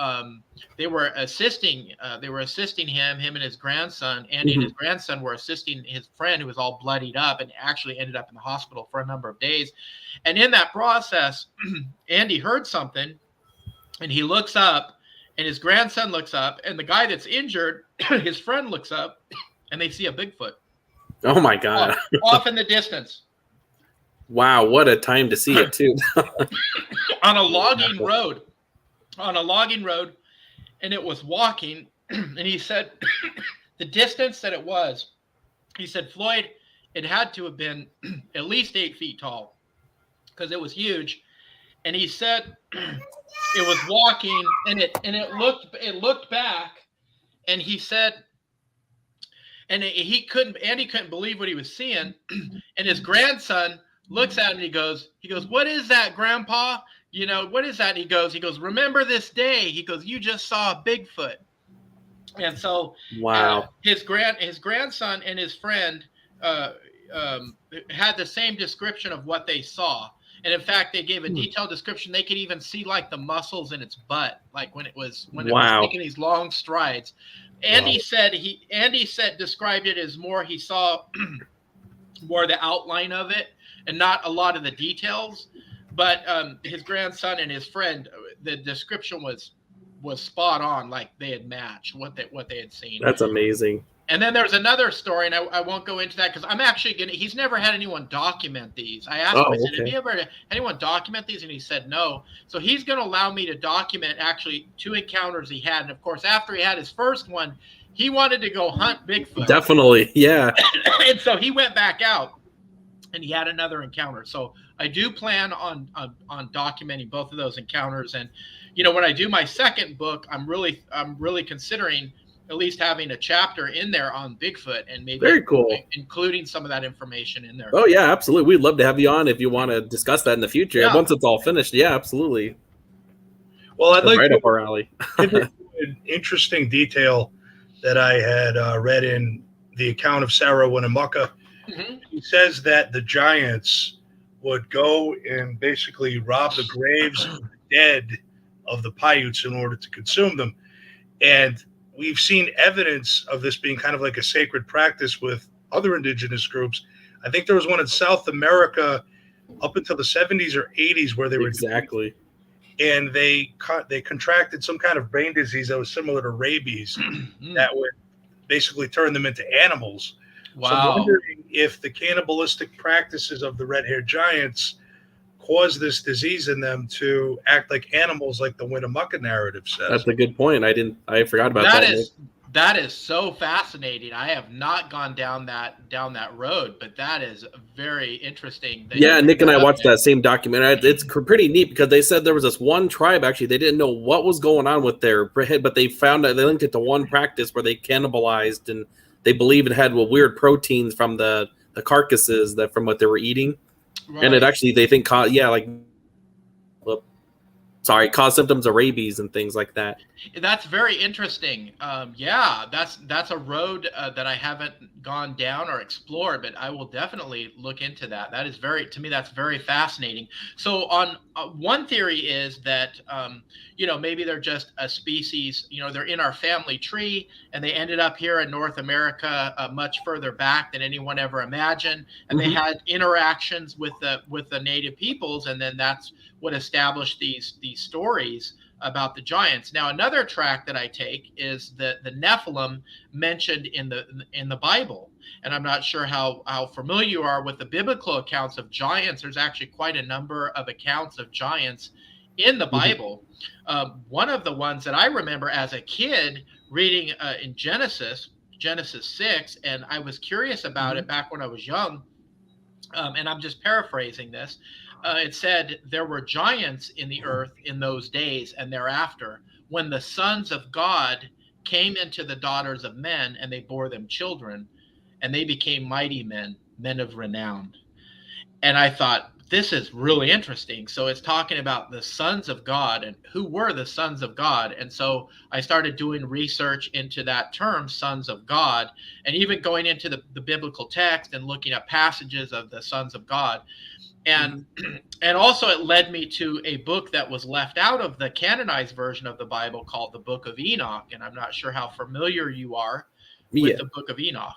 they were assisting him and his grandson. Andy and his grandson were assisting his friend who was all bloodied up and actually ended up in the hospital for a number of days. And in that process, Andy heard something, and he looks up, and his grandson looks up, and the guy that's injured, his friend looks up, and they see a Bigfoot. Oh my God. Off in the distance. Wow, what a time to see it too. On a logging road. And it was walking, and he said the distance that it was, he said, "Floyd, it had to have been at least 8 feet tall because it was huge." And he said it was walking, and it looked back, and he said, and Andy couldn't believe what he was seeing. And his grandson looks at him, and he goes, "What is that, Grandpa? What is that?" He goes, "Remember this day." He goes, "You just saw a Bigfoot." And so wow, his grandson and his friend had the same description of what they saw. And in fact, they gave a detailed description. They could even see like the muscles in its butt, like when it was taking these long strides. Andy described it as more, he saw more the outline of it and not a lot of the details. But his grandson and his friend, the description was spot on, like they had matched what they had seen. That's amazing. And then there's another story, and I won't go into that because I'm actually going to, he's never had anyone document these. I asked him, I said, have you ever had anyone document these? And he said no. So he's going to allow me to document actually 2 encounters he had. And of course, after he had his first one, he wanted to go hunt Bigfoot. Definitely, yeah. And so he went back out and he had another encounter. So I do plan on documenting both of those encounters. And, you know, when I do my second book, I'm really considering at least having a chapter in there on Bigfoot and maybe very cool, including some of that information in there. Oh yeah, absolutely. We'd love to have you on if you want to discuss that in the future. Yeah. Once it's all finished. Yeah, absolutely. Well, I'd like right to up our alley. an interesting detail that I had read in the account of Sarah Winnemucca. Mm-hmm. He says that the giants would go and basically rob the graves of the dead of the Paiutes in order to consume them. And we've seen evidence of this being kind of like a sacred practice with other indigenous groups. I think there was one in South America up until the 70s or 80s where they were exactly, and they contracted some kind of brain disease that was similar to rabies that would basically turn them into animals. Wow. So I'm wondering if the cannibalistic practices of the red-haired giants cause this disease in them to act like animals, like the Winnemucca narrative says. That's a good point. I forgot about that. That is so fascinating. I have not gone down that road, but that is very interesting. Yeah, Nick and I watched that same documentary. It's pretty neat because they said there was this one tribe, actually, they didn't know what was going on with their head, but they found out, they linked it to one practice where they cannibalized, and they believe it had weird proteins from the carcasses from what they were eating. Right. And it actually, they think, caused symptoms of rabies and things like that. That's very interesting. That's a road that I haven't gone down or explored, but I will definitely look into that. That is to me, that's very fascinating. So on one theory is that, maybe they're just a species, they're in our family tree and they ended up here in North America much further back than anyone ever imagined. And they had interactions with the native peoples. And then that's what established these stories about the giants. Now, another track that I take is the Nephilim mentioned in the Bible. And I'm not sure how familiar you are with the biblical accounts of giants. There's actually quite a number of accounts of giants in the Bible. One of the ones that I remember as a kid reading in Genesis 6, and I was curious about it back when I was young, and I'm just paraphrasing this. It said there were giants in the earth in those days and thereafter, when the sons of God came into the daughters of men, and they bore them children, and they became mighty men of renown. And I thought, this is really interesting. So it's talking about the sons of God, and who were the sons of God. And so I started doing research into that term, sons of God, and even going into the biblical text and looking at passages of the sons of God. And also it led me to a book that was left out of the canonized version of the Bible called the Book of Enoch. And I'm not sure how familiar you are with the Book of Enoch.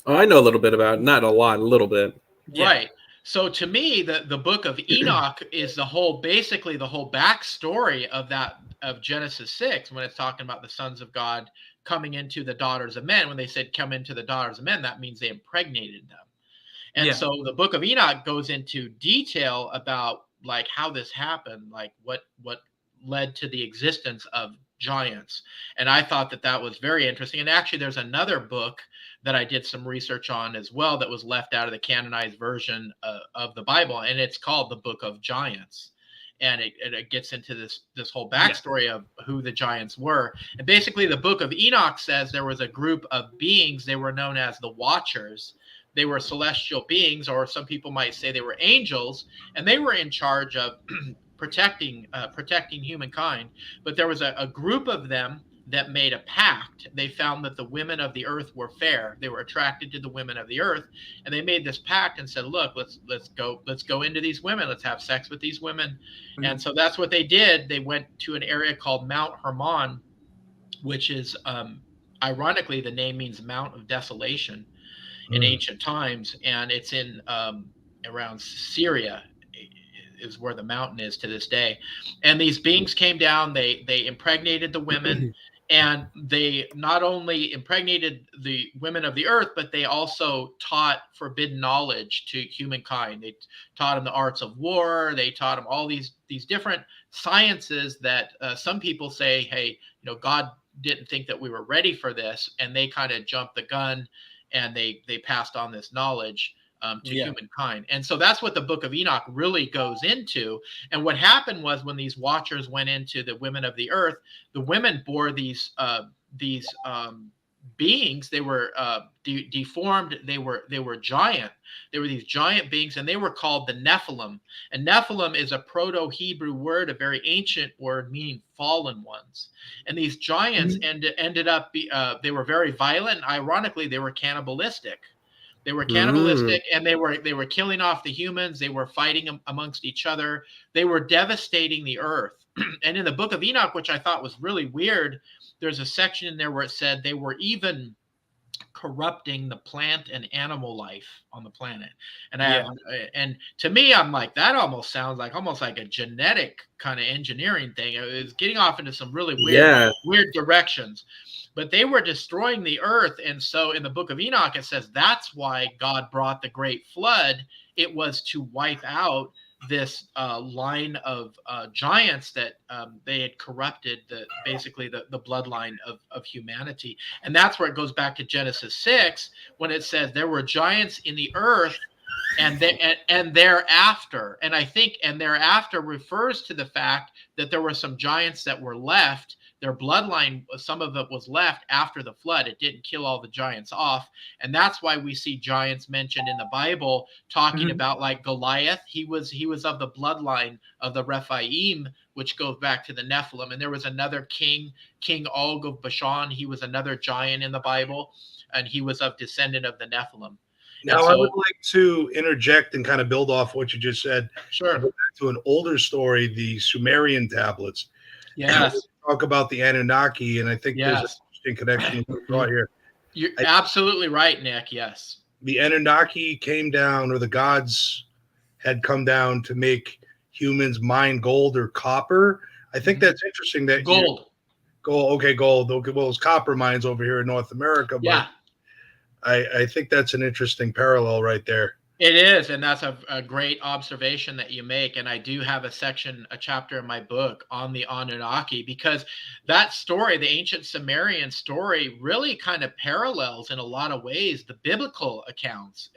Oh, I know a little bit about it. Not a lot, a little bit. Right. So to me, the Book of Enoch is basically the whole backstory of Genesis 6, when it's talking about the sons of God coming into the daughters of men. When they said come into the daughters of men, that means they impregnated them. And so the Book of Enoch goes into detail about like how this happened, like what led to the existence of giants. And I thought that was very interesting. And actually, there's another book that I did some research on as well that was left out of the canonized version of the Bible, and it's called the Book of Giants. And it gets into this whole backstory of who the giants were. And basically, the Book of Enoch says there was a group of beings. They were known as the Watchers. They were celestial beings, or some people might say they were angels, and they were in charge of protecting humankind. But there was a group of them that made a pact. They found that the women of the earth were fair. They were attracted to the women of the earth, and they made this pact and said, "Look, let's go into these women. Let's have sex with these women." Mm-hmm. And so that's what they did. They went to an area called Mount Hermon, which is ironically the name means Mount of Desolation in ancient times, and it's in around Syria is where the mountain is to this day. And these beings came down, they impregnated the women, And they not only impregnated the women of the earth, but they also taught forbidden knowledge to humankind. They taught them the arts of war. They taught them all these different sciences that some people say, hey, God didn't think that we were ready for this, and they kind of jumped the gun, and they passed on this knowledge to humankind. And so that's what the Book of Enoch really goes into. And what happened was, when these watchers went into the women of the earth, the women bore these beings. They were deformed. They were giant. They were these giant beings, and they were called the Nephilim. And Nephilim is a Proto-Hebrew word, a very ancient word meaning fallen ones. And these giants ended up they were very violent. And ironically, they were cannibalistic. They were cannibalistic, and they were killing off the humans. They were fighting amongst each other. They were devastating the earth. And in the Book of Enoch, which I thought was really weird, there's a section in there where it said they were even corrupting the plant and animal life on the planet. And and to me, I'm like, that almost sounds like a genetic kind of engineering thing. It was getting off into some really weird directions. But they were destroying the earth. And so in the Book of Enoch, it says that's why God brought the great flood. It was to wipe out this line of giants that they had corrupted, basically the bloodline of humanity. And that's where it goes back to Genesis 6, when it says there were giants in the earth and thereafter. And I think thereafter refers to the fact that there were some giants that were left. Their bloodline, some of it was left after the flood. It didn't kill all the giants off. And that's why we see giants mentioned in the Bible, talking about like Goliath. He was of the bloodline of the Rephaim, which goes back to the Nephilim. And there was another King Og of Bashan. He was another giant in the Bible, and he was of descendant of the Nephilim. Now, I would like to interject and kind of build off what you just said. Sure. Go back to an older story, the Sumerian tablets. Yes. Talk about the Anunnaki, and I think there's an interesting connection we draw here. You're absolutely right, Nick. Yes. The Anunnaki came down, or the gods had come down to make humans mine gold or copper. I think that's interesting. That gold. Okay, gold. Okay, well, it's copper mines over here in North America. But I think that's an interesting parallel right there. It is, and that's a great observation that you make. And I do have a chapter in my book on the Anunnaki, because that story, the ancient Sumerian story, really kind of parallels in a lot of ways the biblical accounts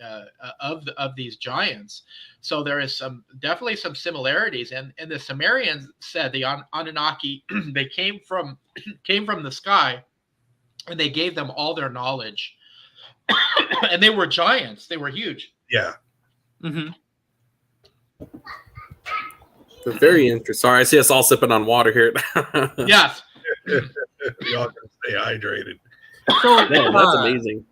of these giants. So there is definitely some similarities. And the Sumerians said the Anunnaki they came from the sky, and they gave them all their knowledge. And they were giants. They were huge. Yeah. Very interesting. Sorry, I see us all sipping on water here. Yes. Y'all can stay hydrated. So, Man, that's amazing.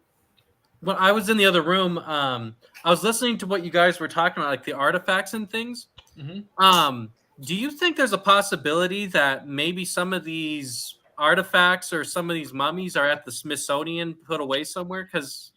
When I was in the other room, I was listening to what you guys were talking about, like the artifacts and things. Do you think there's a possibility that maybe some of these artifacts or some of these mummies are at the Smithsonian put away somewhere? Because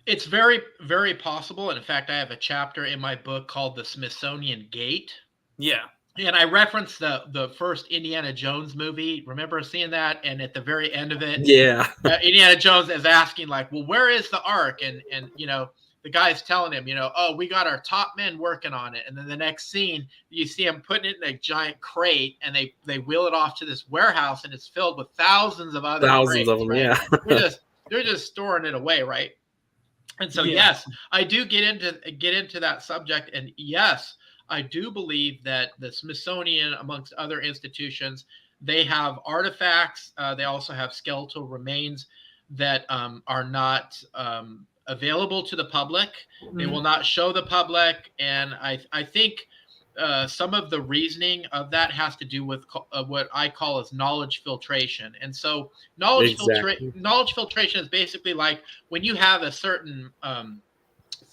it's very, very possible. And in fact, I have a chapter in my book called The Smithsonian Gate. Yeah. And I referenced the first Indiana Jones movie. Remember seeing that? And at the very end of it, Indiana Jones is asking, like, well, where is the Ark? And the guy's telling him, oh, we got our top men working on it. And then the next scene, you see him putting it in a giant crate, and they wheel it off to this warehouse, and it's filled with thousands of other crates, of them, right? They're just storing it away, right? And so, yes, I do get into that subject. And yes, I do believe that the Smithsonian, amongst other institutions, they have artifacts. They also have skeletal remains that are not available to the public. They will not show the public. And I think some of the reasoning of that has to do with what I call as knowledge filtration. And so knowledge filtration is basically like when you have a certain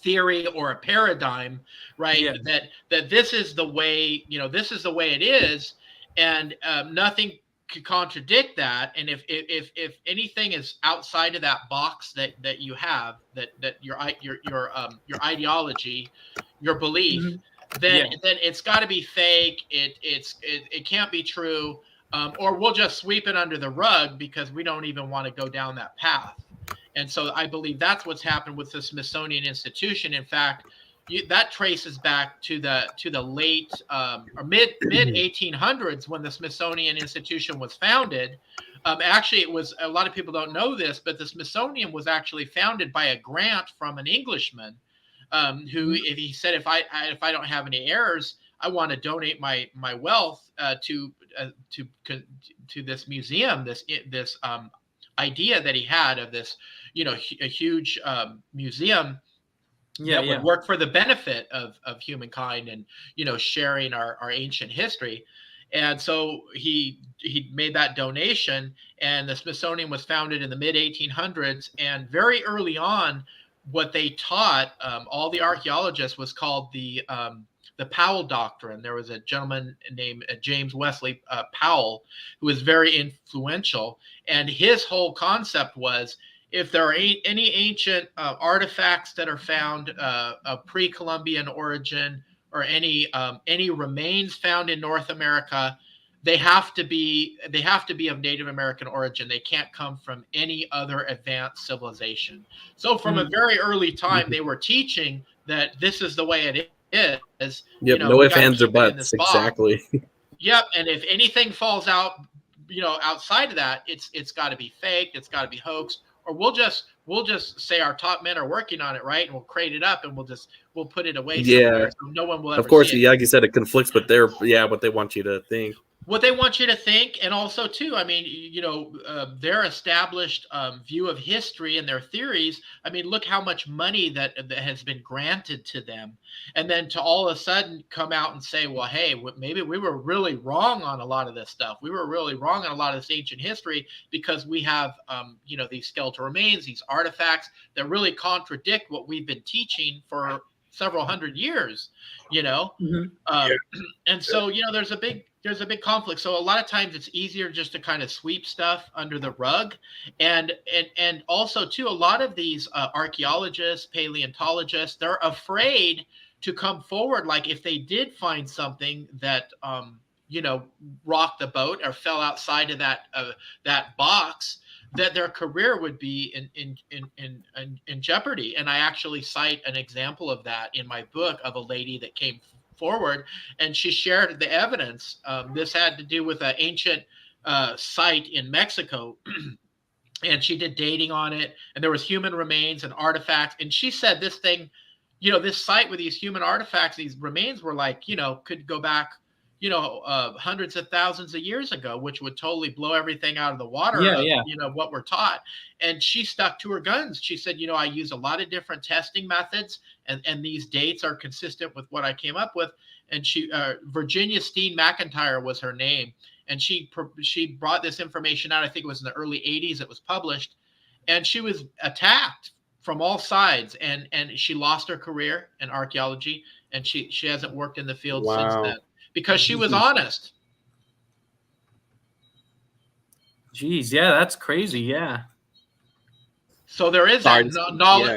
theory or a paradigm, right? That this is the way, this is the way it is, and nothing could contradict that. And if anything is outside of that box that you have, that your ideology, your belief, then it's got to be fake. It can't be true. or we'll just sweep it under the rug because we don't even want to go down that path. And so I believe that's what's happened with the Smithsonian Institution. In fact, that traces back to the late or mid 1800s when the Smithsonian Institution was founded. Actually, it was, a lot of people don't know this, but the Smithsonian was actually founded by a grant from an Englishman who, if he said, if I don't have any heirs, I want to donate my wealth to this museum, this idea that he had of this, a huge museum that would work for the benefit of humankind and, sharing our ancient history. And so he made that donation, and the Smithsonian was founded in the mid 1800s. And very early on, what they taught all the archaeologists was called the Powell Doctrine. There was a gentleman named James Wesley Powell who was very influential, and his whole concept was, if there are any ancient artifacts that are found of pre-Columbian origin, or any remains found in North America, they have to be of Native American origin. They can't come from any other advanced civilization. So from a very early time, they were teaching that this is the way it is. Yep, no ifs, ands, or buts. Exactly. Yep, and if anything falls out, outside of that, it's got to be faked. It's got to be hoaxed. Or we'll just say our top men are working on it, right? And we'll crate it up and we'll put it away somewhere, so no one will ever. Of course, see it. like you said, it conflicts with what they want you to think. What they want you to think, and also too, I mean, their established view of history and their theories. I mean, look how much money that has been granted to them, and then to all of a sudden come out and say, well, hey, maybe we were really wrong on a lot of this stuff. We were really wrong on a lot of this ancient history because we have, these skeletal remains, these artifacts that really contradict what we've been teaching for several hundred years. And so there's a big conflict. So a lot of times it's easier just to kind of sweep stuff under the rug. And also too, a lot of these archaeologists, paleontologists, they're afraid to come forward. Like if they did find something that, rocked the boat or fell outside of that box, that their career would be in jeopardy. And I actually cite an example of that in my book of a lady that came forward and she shared the evidence. This had to do with an ancient site in Mexico. And she did dating on it, and there was human remains and artifacts. And she said this thing, this site with these human artifacts, these remains were like, could go back, hundreds of thousands of years ago, which would totally blow everything out of the water. What we're taught. And she stuck to her guns. She said, I use a lot of different testing methods, and these dates are consistent with what I came up with. And she, Virginia Steen McIntyre was her name. And she brought this information out. I think it was in the early 80s it was published. And she was attacked from all sides. And she lost her career in archaeology. And she hasn't worked in the field since then. Because she was honest. Jeez, yeah, that's crazy. Yeah. So there is that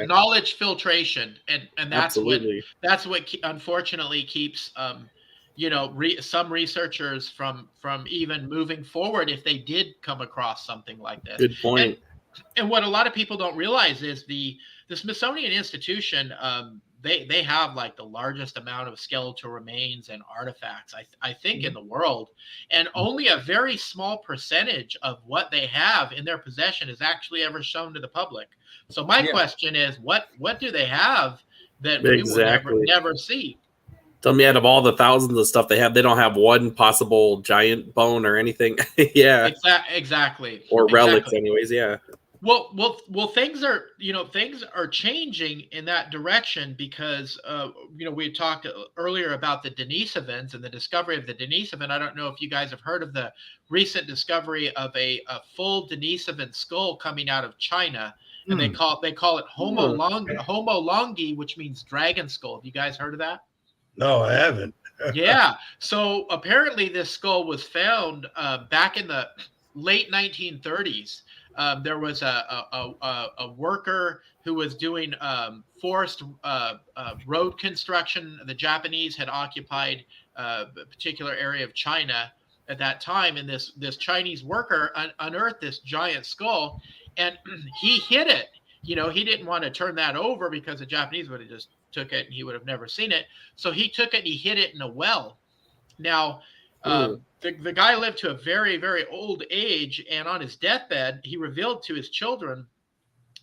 knowledge filtration, and that's what unfortunately keeps some researchers from even moving forward if they did come across something like this. Good point. And what a lot of people don't realize is the Smithsonian Institution. They have like the largest amount of skeletal remains and artifacts, I think, in the world. And only a very small percentage of what they have in their possession is actually ever shown to the public. So my question is, what do they have that we will never see? Tell me, out of all the thousands of stuff they have, they don't have one possible giant bone or anything. Yeah. Exactly. Or relics anyways. Yeah. Well, things are changing in that direction because, we talked earlier about the Denisovans and the discovery of the Denisovan. I don't know if you guys have heard of the recent discovery of a full Denisovan skull coming out of China. And they call it Homo longi, which means dragon skull. Have you guys heard of that? No, I haven't. Yeah. So apparently this skull was found back in the late 1930s. There was a worker who was doing forced road construction. The Japanese had occupied a particular area of China at that time, and this Chinese worker unearthed this giant skull, and he hid it. He didn't want to turn that over because the Japanese would have just took it and he would have never seen it. So he took it and he hid it in a well. Now, the guy lived to a very, very old age, and on his deathbed, he revealed to his children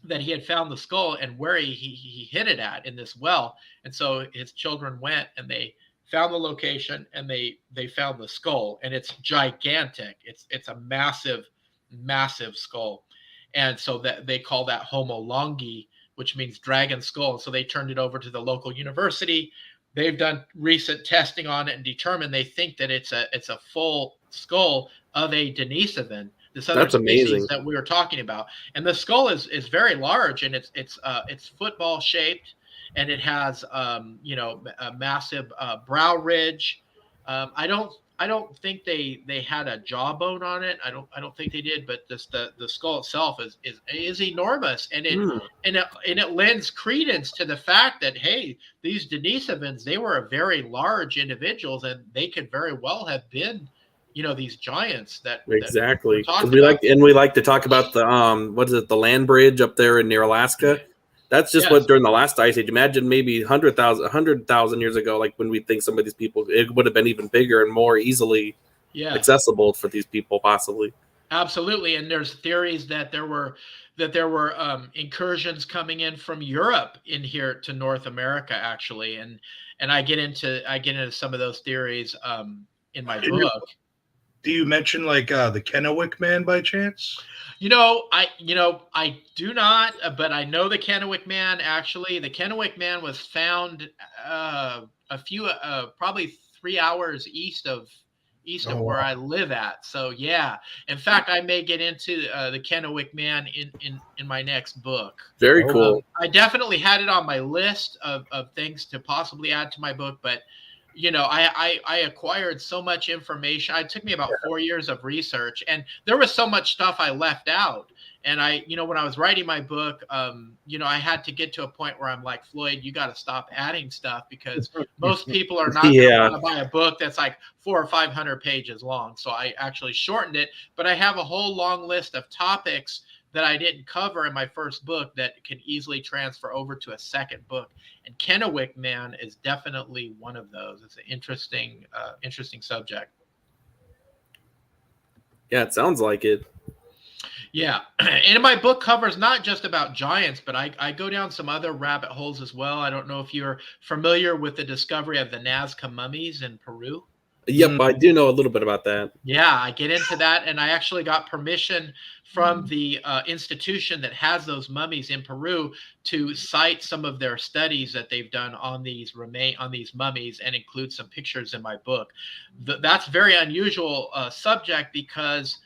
that he had found the skull and where he hid it at in this well. And so his children went and they found the location, and they found the skull, and it's gigantic. It's a massive, massive skull. And so that they call that Homo longi, which means dragon skull. So they turned it over to the local university. They've done recent testing on it and determined they think that it's a full skull of a Denisovan, this other That's amazing. species that we were talking about. And the skull is very large, and it's football shaped, and it has a massive brow ridge. I don't think they had a jawbone on it. I don't think they did, but the skull itself is enormous, and it lends credence to the fact that, hey, these Denisovans, they were very large individuals, and they could very well have been, these giants that exactly. We like to talk about the land bridge up there near Alaska. That's just what during the last ice age. Imagine maybe 100,000 years ago, like when we think some of these people, it would have been even bigger and more easily accessible for these people, possibly. Absolutely, and there's theories that there were incursions coming in from Europe in here to North America, actually, and I get into some of those theories in my book. Do you mention like the Kennewick Man by chance? I do not, but I know the Kennewick Man. Actually, the Kennewick Man was found probably 3 hours east of where I live at. So yeah, in fact, I may get into the Kennewick Man in my next book. Very cool. I definitely had it on my list of things to possibly add to my book, but I acquired so much information. It took me about 4 years of research, and there was so much stuff I left out. And when I was writing my book, I had to get to a point where I'm like, Floyd, you got to stop adding stuff, because most people are not going to buy a book that's like 400 or 500 pages long. So I actually shortened it, but I have a whole long list of topics that I didn't cover in my first book that can easily transfer over to a second book. And Kennewick Man is definitely one of those. It's an interesting subject. Yeah, it sounds like it. Yeah. And my book covers not just about giants, but I go down some other rabbit holes as well. I don't know if you're familiar with the discovery of the Nazca Mummies in Peru. Yep, I do know a little bit about that. Yeah, I get into that, and I actually got permission from the institution that has those mummies in Peru to cite some of their studies that they've done on these mummies, and include some pictures in my book. That's a very unusual subject, because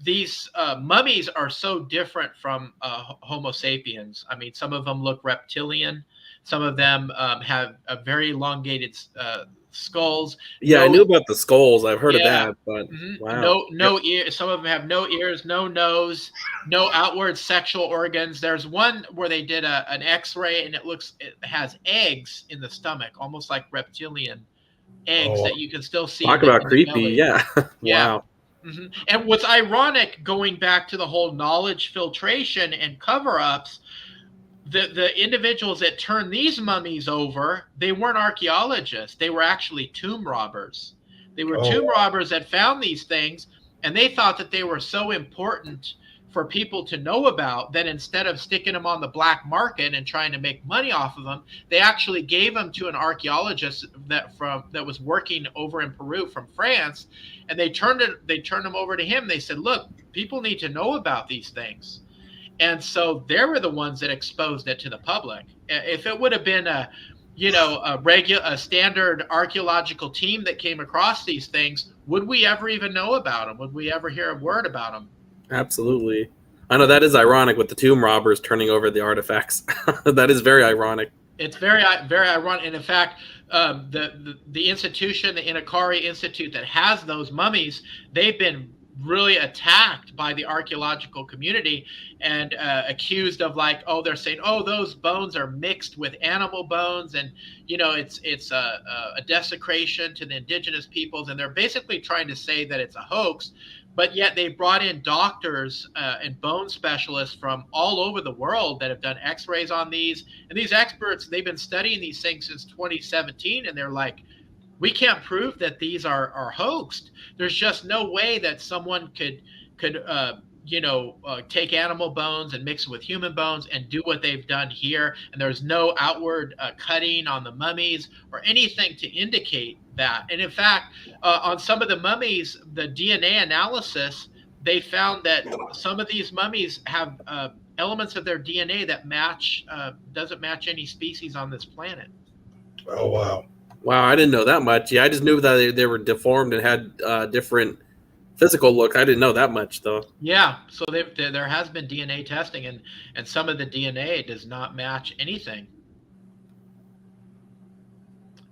these mummies are so different from Homo sapiens. I mean, some of them look reptilian. Some of them have a very elongated skulls. Yeah, I knew about the skulls. I've heard of that, but wow. No ear. Some of them have no ears, no nose, no outward sexual organs. There's one where they did an X-ray, and it has eggs in the stomach, almost like reptilian eggs that you can still see. Talk about creepy, yeah. Wow. Mm-hmm. And what's ironic, going back to the whole knowledge filtration and cover-ups, the individuals that turned these mummies over, they weren't archaeologists. They were actually tomb robbers. They were tomb robbers that found these things, and they thought that they were so important for people to know about that instead of sticking them on the black market and trying to make money off of them, they actually gave them to an archaeologist that was working over in Peru from France, and they turned them over to him. They said, "Look, people need to know about these things." And so they were the ones that exposed it to the public. If it would have been a standard archaeological team that came across these things, would we ever even know about them? Would we ever hear a word about them? Absolutely. I know that is ironic with the tomb robbers turning over the artifacts. That is very ironic. It's very, very ironic. And in fact, the institution, the Inakari Institute that has those mummies, they've been really attacked by the archaeological community and accused of like, oh, they're saying, oh, those bones are mixed with animal bones, and it's a desecration to the indigenous peoples, and they're basically trying to say that it's a hoax. But yet they brought in doctors and bone specialists from all over the world that have done x-rays on these, and these experts, they've been studying these things since 2017, and they're like, we can't prove that these are hoaxed. There's just no way that someone could take animal bones and mix it with human bones and do what they've done here. And there's no outward cutting on the mummies or anything to indicate that. And in fact, on some of the mummies, the DNA analysis, they found that some of these mummies have elements of their DNA that doesn't match any species on this planet. Oh, wow. Wow, I didn't know that much. Yeah, I just knew that they were deformed and had different physical looks. I didn't know that much, though. Yeah, so there has been DNA testing, and some of the DNA does not match anything.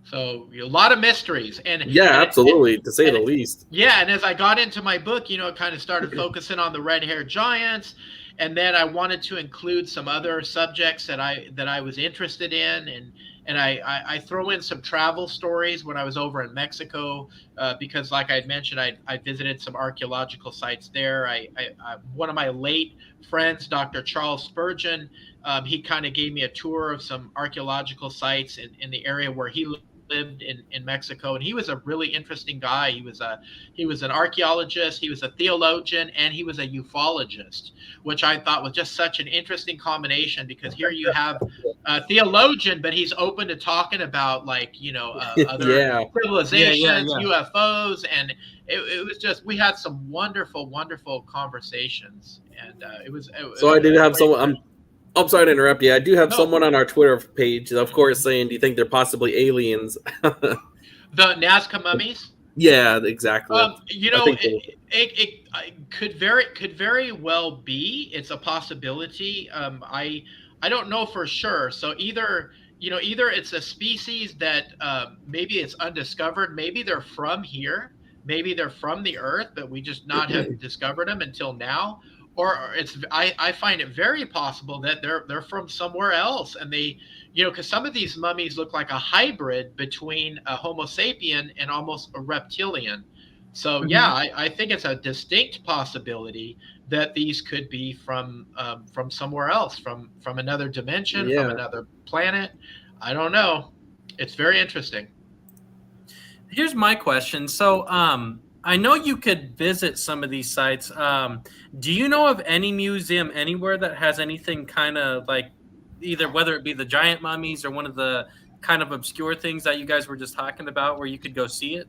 So a lot of mysteries. Absolutely, to say the least. Yeah, and as I got into my book, it kind of started focusing on the red-haired giants, and then I wanted to include some other subjects that I was interested in, and I throw in some travel stories when I was over in Mexico, because like I had mentioned, I visited some archaeological sites there. One of my late friends, Dr. Charles Spurgeon, he kind of gave me a tour of some archaeological sites in the area where he lived in Mexico, and he was a really interesting guy. He was an archaeologist, he was a theologian, and he was a ufologist, which I thought was just such an interesting combination, because here you have a theologian, but he's open to talking about other civilizations, UFOs, and it was just, we had some wonderful conversations, and I did have someone. I'm sorry to interrupt you. I do have someone on our Twitter page, of course, saying, "Do you think they're possibly aliens?" The Nazca Mummies. Yeah, exactly. It could very well be. It's a possibility. I don't know for sure. So either it's a species that maybe it's undiscovered. Maybe they're from here. Maybe they're from the Earth, but we just not have discovered them until now. Or I find it very possible that they're from somewhere else, and they, because some of these mummies look like a hybrid between a Homo sapien and almost a reptilian. So I think it's a distinct possibility that these could be from somewhere else, from another dimension, from another planet. I don't know. It's very interesting. Here's my question. So, I know you could visit some of these sites. Do you know of any museum anywhere that has anything kind of like, either whether it be the giant mummies or one of the kind of obscure things that you guys were just talking about, where you could go see it?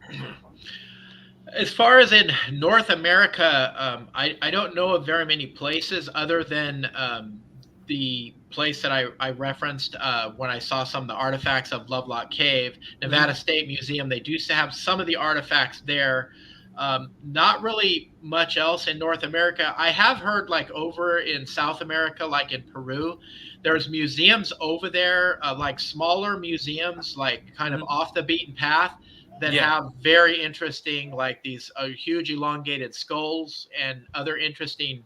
As far as in North America, I don't know of very many places other than the place that I referenced when I saw some of the artifacts of Lovelock Cave, Nevada State Museum. They do have some of the artifacts there. Not really much else in North America. I have heard like over in South America, like in Peru, there's museums over there, like smaller museums, like kind of off the beaten path, that have very interesting, like these huge elongated skulls and other interesting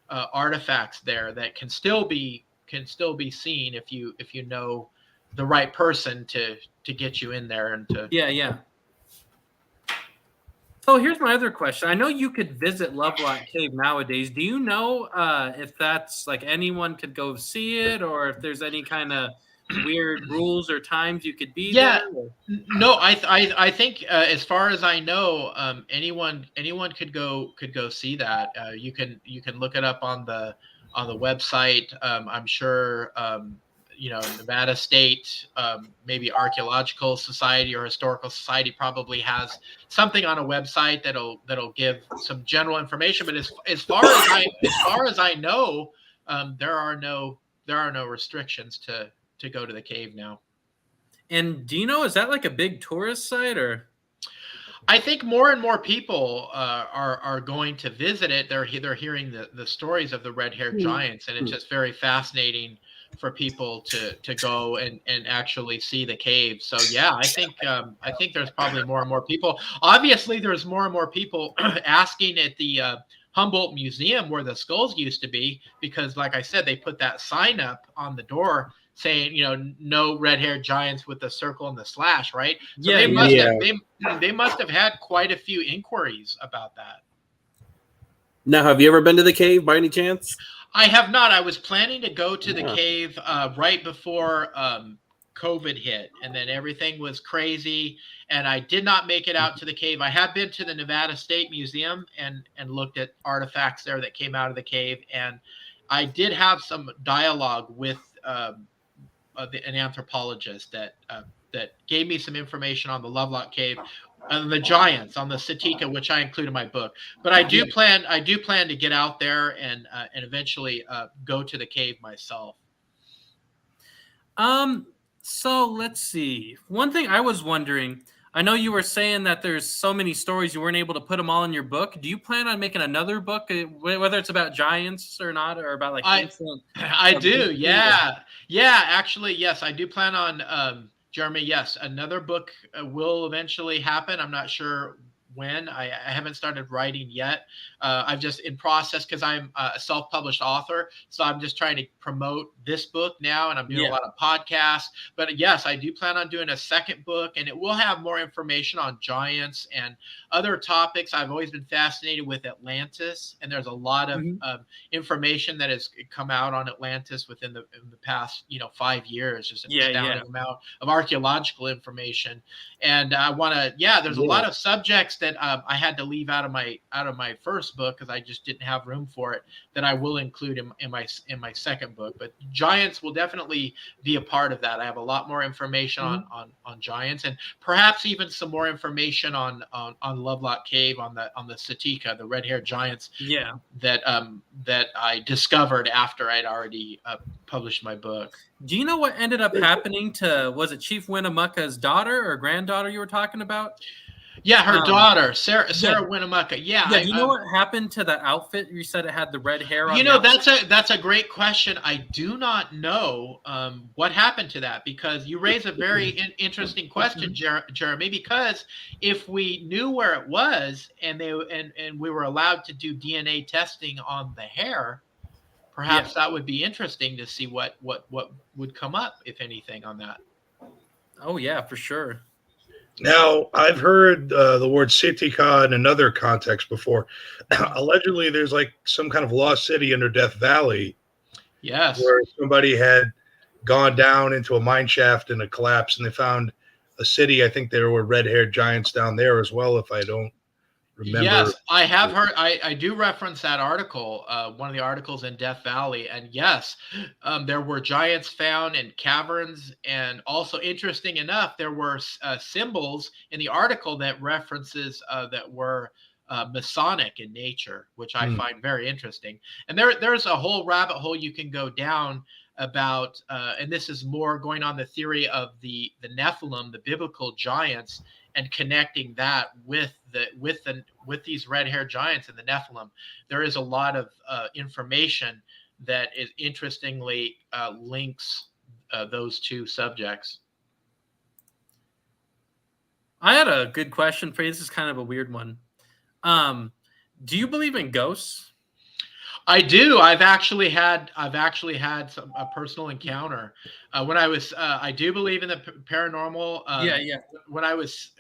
artifacts there that can still be seen if you know the right person to get you in there and to So here's my other question. I know you could visit Lovelock Cave nowadays. Do you know if that's like anyone could go see it, or if there's any kind of weird rules or times you could be there? No, I think as far as I know, anyone could go see that. You can look it up on the website. I'm sure Nevada State, maybe Archaeological Society or Historical Society probably has something on a website that'll give some general information. But as far as I know, there are no restrictions to go to the cave now. And do you know, is that like a big tourist site, or? I think more and more people are going to visit it. They're hearing the stories of the red-haired giants, and it's just very fascinating for people to go and actually see the cave. So yeah, I think there's probably more and more people. Obviously, there's more and more people asking at the Humboldt Museum where the skulls used to be, because like I said, they put that sign up on the door saying, no red-haired giants with the circle and the slash, right? So Yeah, they must have had quite a few inquiries about that. Now, have you ever been to the cave by any chance? I have not. I was planning to go to the cave right before COVID hit, and then everything was crazy, and I did not make it out to the cave. I have been to the Nevada State Museum and looked at artifacts there that came out of the cave, and I did have some dialogue with an anthropologist that gave me some information on the Lovelock Cave, on the giants, on the Satika, which I include in my book. But I do plan to get out there and eventually go to the cave myself. So let's see. One thing I was wondering, I know you were saying that there's so many stories you weren't able to put them all in your book. Do you plan on making another book, whether it's about giants or not, or about like I do, yeah. Actually, yes, I do plan on Jeremy. Yes, another book will eventually happen. I'm not sure when. I haven't started writing yet. I'm just in process because I'm a self-published author. So I'm just trying to promote this book now, and I'm doing a lot of podcasts. But yes, I do plan on doing a second book, and it will have more information on giants and other topics. I've always been fascinated with Atlantis, and there's a lot of information that has come out on Atlantis in the past 5 years. Just an astounding amount of archaeological information. And I want to, there's a lot of subjects that I had to leave out of my first book because I just didn't have room for it, that I will include in my second book. But giants will definitely be a part of that. I have a lot more information on giants, and perhaps even some more information on Lovelock Cave, on the Satika, the red-haired giants. That I discovered after I'd already published my book. Do you know what ended up happening to, was it Chief Winnemucca's daughter or granddaughter you were talking about? Yeah, her daughter, Sarah Winnemucca. Yeah. Do you know what happened to the outfit? You said it had the red hair on that's a great question. I do not know what happened to that, because you raise a very interesting question, Jeremy, because if we knew where it was and we were allowed to do DNA testing on the hair, perhaps that would be interesting to see what would come up, if anything, on that. Oh, yeah, for sure. Now, I've heard the word Sitika in another context before. Allegedly, there's like some kind of lost city under Death Valley. Yes. Where somebody had gone down into a mine shaft and it collapsed, and they found a city. I think there were red-haired giants down there as well, if I don't remember. Yes, I have heard. I do reference that article, one of the articles in Death Valley, and yes, there were giants found in caverns, and also, interesting enough, there were symbols in the article that references that were Masonic in nature, which I find very interesting. And there's a whole rabbit hole you can go down about, and this is more going on the theory of the Nephilim, the biblical giants, and connecting that with these red-haired giants and the Nephilim. There is a lot of information that is interestingly links those two subjects. I had a good question for you. This is kind of a weird one. Do you believe in ghosts? I do. I've actually had a personal encounter when I was. I do believe in the paranormal. When I was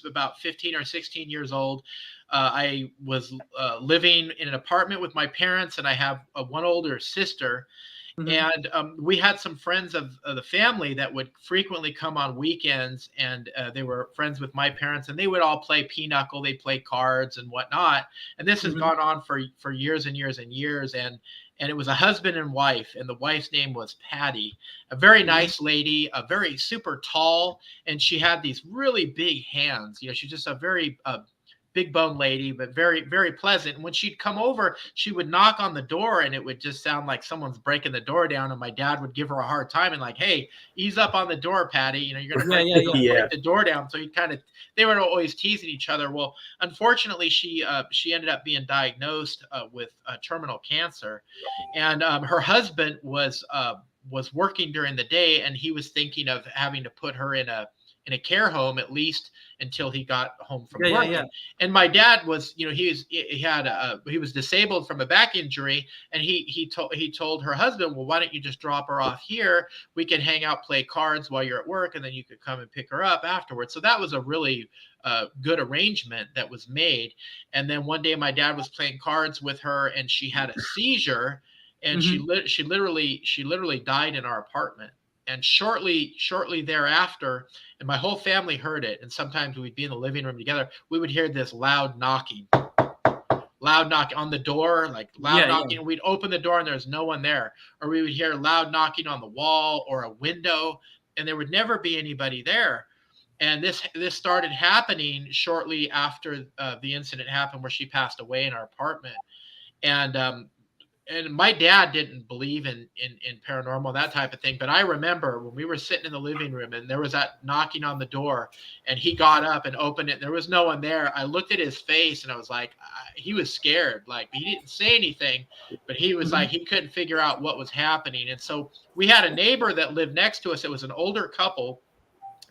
about 15 or 16 years old, I was living in an apartment with my parents, and I have one older sister. And we had some friends of the family that would frequently come on weekends, and they were friends with my parents, and they would all play pinochle, they play cards and whatnot. And this has gone on for years and years and years. And it was a husband and wife, and the wife's name was Patty, a very nice lady, a very super tall, and she had these really big hands. She's just a very big bone lady, but very, very pleasant. And when she'd come over, she would knock on the door, and it would just sound like someone's breaking the door down. And my dad would give her a hard time and like, "Hey, ease up on the door, Patty. You're gonna break the door down." So they were always teasing each other. Well, unfortunately, she ended up being diagnosed with terminal cancer, and her husband was was working during the day, and he was thinking of having to put her in a care home at least until he got home from work. And my dad was, he was disabled from a back injury, and he told her husband, well, why don't you just drop her off here? We can hang out, play cards while you're at work, and then you could come and pick her up afterwards. So that was a really good arrangement that was made. And then one day my dad was playing cards with her, and she had a seizure, and she literally died in our apartment. And shortly thereafter, and my whole family heard it, and sometimes we'd be in the living room together, we would hear this loud knocking on the door, like knocking. We'd open the door and there's no one there. Or we would hear loud knocking on the wall or a window, and there would never be anybody there. And this started happening shortly after the incident happened where she passed away in our apartment. And my dad didn't believe in paranormal, that type of thing. But I remember when we were sitting in the living room and there was that knocking on the door, and he got up and opened it. And there was no one there. I looked at his face and I was like, he was scared. Like, he didn't say anything, but he was like, he couldn't figure out what was happening. And so we had a neighbor that lived next to us. It was an older couple.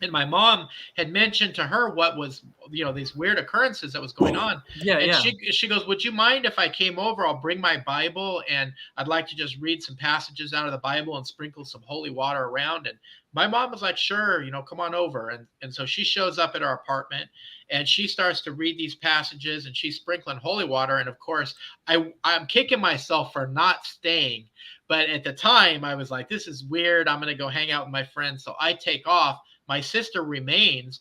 And my mom had mentioned to her what was, these weird occurrences that was going on. She goes, would you mind if I came over? I'll bring my Bible, and I'd like to just read some passages out of the Bible and sprinkle some holy water around. And my mom was like, sure, come on over. And so she shows up at our apartment, and she starts to read these passages, and she's sprinkling holy water. And of course, I'm kicking myself for not staying. But at the time, I was like, this is weird. I'm going to go hang out with my friends. So I take off. My sister remains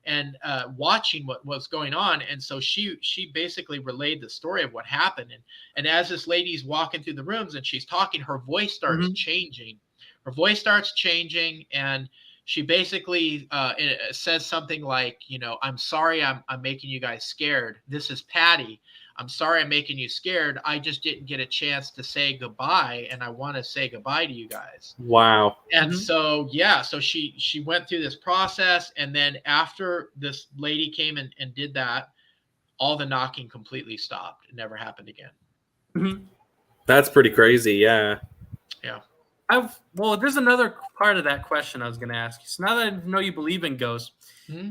and watching what was going on. And so she basically relayed the story of what happened. And as this lady's walking through the rooms and she's talking, her voice starts changing. Her voice starts changing, and she basically says something like, I'm sorry I'm making you guys scared. This is Patty. I'm sorry I'm making you scared. I just didn't get a chance to say goodbye, and I want to say goodbye to you guys. Wow. And so she went through this process, and then after this lady came and did that, all the knocking completely stopped. It never happened again. That's pretty crazy. Yeah. There's another part of that question I was going to ask you. So now that I know you believe in ghosts,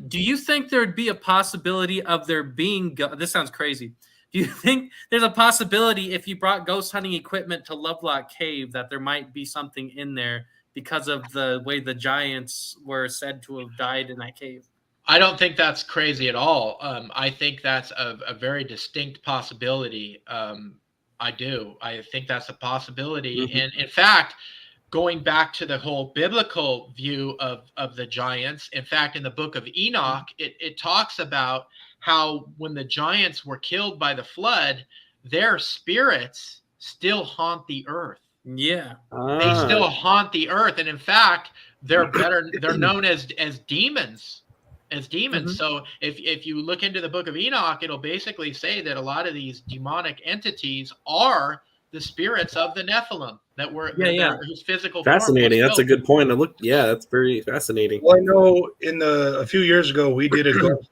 do you think there would be a possibility of there being this sounds crazy. Do you think there's a possibility if you brought ghost hunting equipment to Lovelock Cave that there might be something in there because of the way the giants were said to have died in that cave? I don't think that's crazy at all. I think that's a very distinct possibility. I do. I think that's a possibility. And in fact, going back to the whole biblical view of the giants, in fact, in the book of Enoch, it talks about how when the giants were killed by the flood, their spirits still haunt the earth. Yeah. They still haunt the earth. And in fact, they're known as demons. So if you look into the book of Enoch, it'll basically say that a lot of these demonic entities are the spirits of the Nephilim that were whose physical fascinating. That's a good point. That's very fascinating. Well, I know a few years ago we did a ghost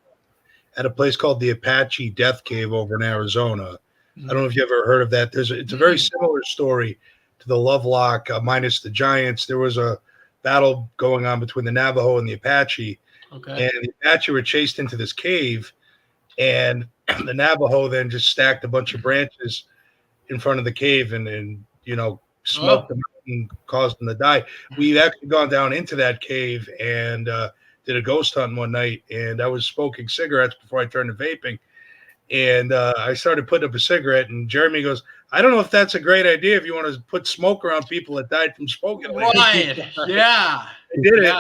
at a place called the Apache Death Cave over in Arizona. I don't know if you ever heard of that. It's a very similar story to the Lovelock minus the giants. There was a battle going on between the Navajo and the Apache. Okay. And the Apache were chased into this cave, and the Navajo then just stacked a bunch of branches in front of the cave and smoked them and caused them to die. We've actually gone down into that cave and did a ghost hunt one night, and I was smoking cigarettes before I turned to vaping. And I started putting up a cigarette, and Jeremy goes, I don't know if that's a great idea if you want to put smoke around people that died from smoking. Right. Yeah. I did it.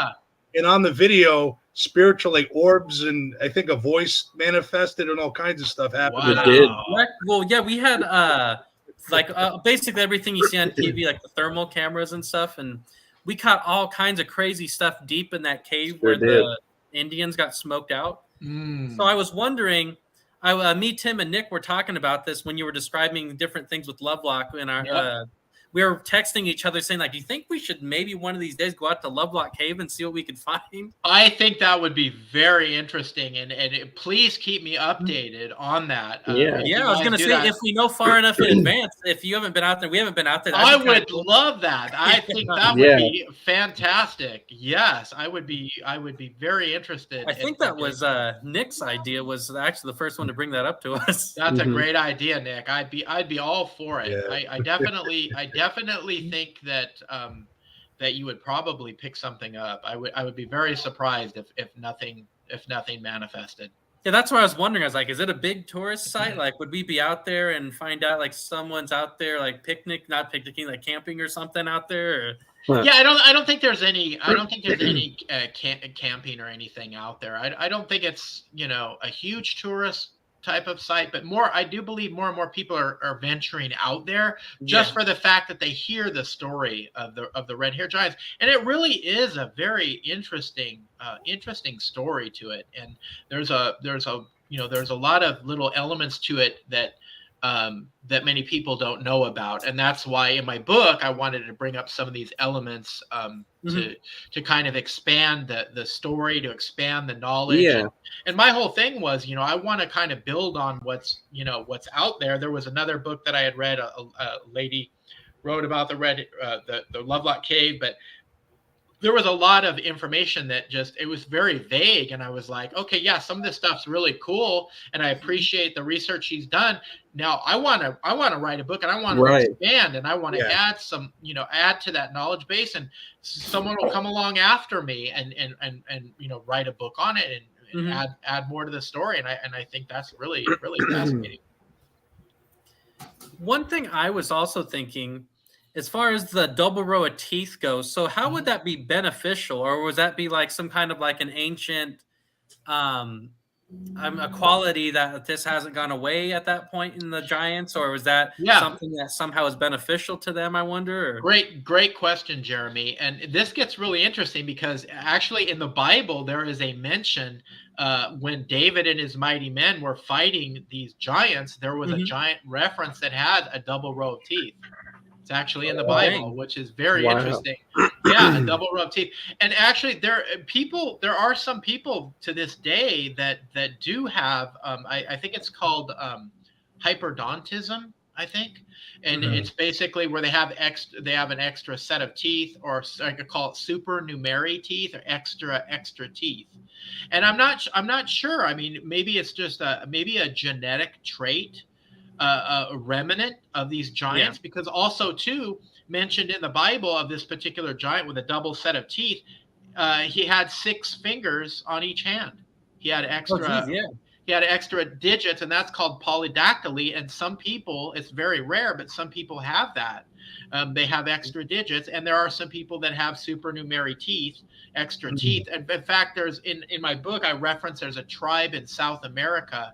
And on the video, spiritual orbs and I think a voice manifested and all kinds of stuff happened. Wow. It did. Well, yeah, we had basically everything you see on TV, like the thermal cameras and stuff, and we caught all kinds of crazy stuff deep in that cave where the Indians got smoked out. So I was wondering, me, Tim, and Nick were talking about this when you were describing different things with Lovelock in our we were texting each other saying, like, do you think we should maybe one of these days go out to Lovelock Cave and see what we could find? I think that would be very interesting, and please keep me updated on that. Yeah. if you Yeah, I was guys going to do say, that. if we know far enough in advance, if you haven't been out there, we haven't been out there. I that'd be kinda would cool. love that. I think that would be fantastic. Yes, I would be very interested. I think that was Nick's idea. Was actually the first one to bring that up to us. That's a great idea, Nick. I'd be all for it. Yeah. I definitely think that that you would probably pick something up. I would be very surprised if nothing manifested. Yeah, that's what I was wondering. I was like, is it a big tourist site? Like, would we be out there and find out like someone's out there like not picnicking, like camping or something out there? Or... Yeah, I don't think there's any. I don't think there's any camping or anything out there. I don't think it's a huge tourist type of site, but I do believe more and more people are venturing out there just for the fact that they hear the story of the red hair giants, and it really is a very interesting story to it. And there's a lot of little elements to it that that many people don't know about, and that's why in my book I wanted to bring up some of these elements to kind of expand the story, to expand the knowledge. Yeah. And my whole thing was, I want to kind of build on what's out there. There was another book that I had read, a lady wrote about the Lovelock Cave, but there was a lot of information that it was very vague. And I was like, okay, yeah, some of this stuff's really cool, and I appreciate the research she's done. Now I want to write a book, and I want to expand, and I want to add some, add to that knowledge base, and someone will come along after me and write a book on it and add more to the story. And I think that's really, really fascinating. One thing I was also thinking, as far as the double row of teeth goes, so how would that be beneficial, or would that be like some kind of like an ancient a quality that this hasn't gone away at that point in the giants, or was that something that somehow is beneficial to them, I wonder? Or? Great question, Jeremy. And this gets really interesting because actually in the Bible there is a mention when David and his mighty men were fighting these giants, there was a giant reference that had a double row of teeth. It's actually in the Bible, which is very interesting. Yeah, a double row of teeth. And actually, there are some people to this day that do have. I think it's called hyperdontism. I think, and it's basically where they have an extra set of teeth, or I could call it supernumerary teeth, or extra teeth. And I'm not sure. I mean, maybe it's just a genetic trait. A remnant of these giants, because also too mentioned in the Bible of this particular giant with a double set of teeth, he had 6 fingers on each hand. He had extra. He had extra digits, and that's called polydactyly. And some people, it's very rare, but some people have that. They have extra digits, and there are some people that have supernumerary teeth, extra teeth. And in fact, there's in my book I reference there's a tribe in South America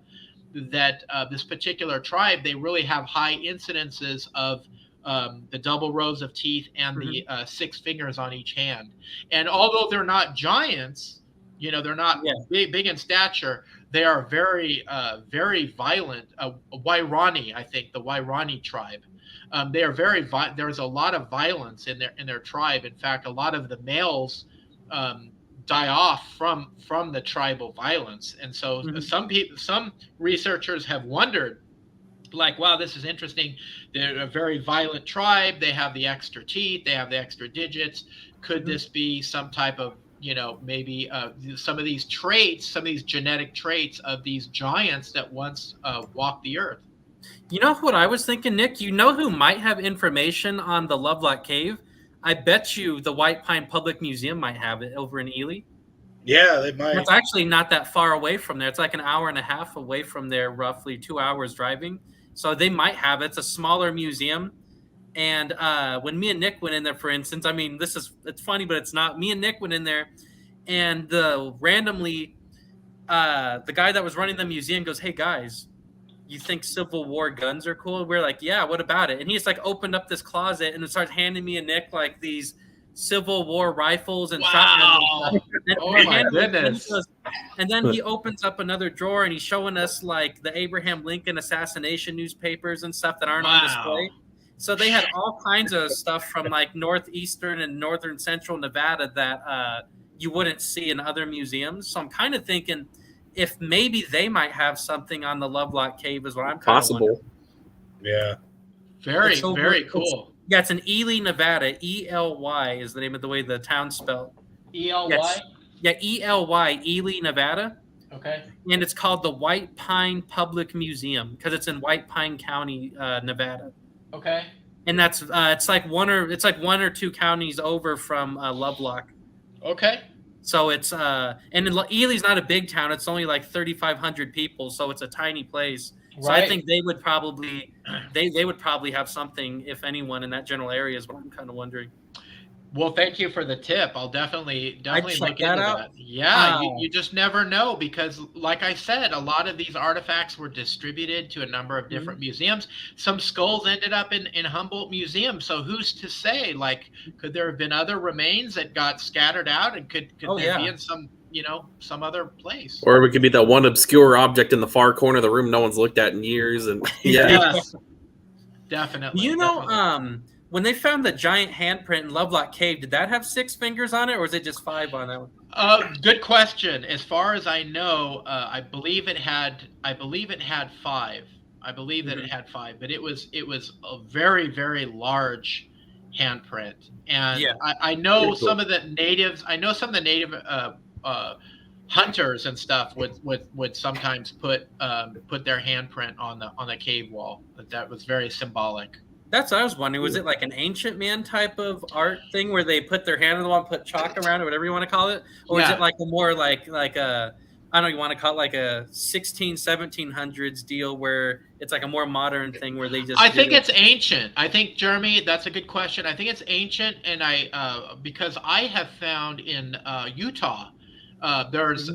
that this particular tribe, they really have high incidences of the double rows of teeth and the 6 fingers on each hand. And although they're not giants, they're not big in stature, they are very violent. Wairani, I think, the Wairani tribe. They are very there's a lot of violence in their tribe. In fact, a lot of the males die off from the tribal violence. And so some researchers have wondered, like, wow, this is interesting. They're a very violent tribe. They have the extra teeth. They have the extra digits. Could this be some type of, maybe some of these traits, some of these genetic traits of these giants that once walked the earth? You know what I was thinking, Nick? You know who might have information on the Lovelock Cave? I bet you the White Pine Public Museum might have it over in Ely. Yeah, they might. It's actually not that far away from there. It's like an hour and a half away from there, roughly 2 hours driving. So they might have it. It's a smaller museum. And when me and Nick went in there, for instance, I mean, it's funny, but it's not. Me and Nick went in there, and randomly, the guy that was running the museum goes, "Hey guys, you think Civil War guns are cool?" We're like, "Yeah, what about it?" And he's like opened up this closet and started handing me and Nick like these Civil War rifles and shotguns. And oh my goodness. And then he opens up another drawer and he's showing us like the Abraham Lincoln assassination newspapers and stuff that aren't on display. So they had all kinds of stuff from like northeastern and northern central Nevada that you wouldn't see in other museums. So I'm kind of thinking if maybe they might have something on the Lovelock Cave is what I'm kind of wondering. Yeah. Very cool. It's in Ely, Nevada. E-L-Y is the name of the way the town's spelled. E-L-Y? Yes. Yeah, E-L-Y, Ely, Nevada. Okay. And it's called the White Pine Public Museum because it's in White Pine County, Nevada. Okay. And that's it's like one or two counties over from Lovelock. Okay. So it's and Ely's not a big town. It's only like 3,500 people, so it's a tiny place. So Right. I think they would probably have something, if anyone, in that general area is what I'm kind of wondering. Well, thank you for the tip. I'll definitely check look that into out. that. Yeah, Wow. you just never know because, like I said, a lot of these artifacts were distributed to a number of different museums. Some skulls ended up in Humboldt Museum. So who's to say? Like, could there have been other remains that got scattered out, and could they be in some other place? Or it could be that one obscure object in the far corner of the room no one's looked at in years. And Yes, definitely. Definitely. When they found the giant handprint in Lovelock Cave, did that have 6 fingers on it, or was it just 5 on that one? Good question. As far as I know, I believe it had 5. I believe that it had 5, but it was a very, very large handprint. And I know some of the natives. I know some of the native hunters and stuff would sometimes put their handprint on the cave wall. That was very symbolic. That's what I was wondering. Was it like an ancient man type of art thing where they put their hand on the wall and put chalk around it, whatever you want to call it? Or is it like a more like a, I don't know, you want to call it like a 1700s deal where it's like a more modern thing where they just... I think it's ancient. I think, Jeremy, that's a good question. I think it's ancient, and because I have found in Utah, there's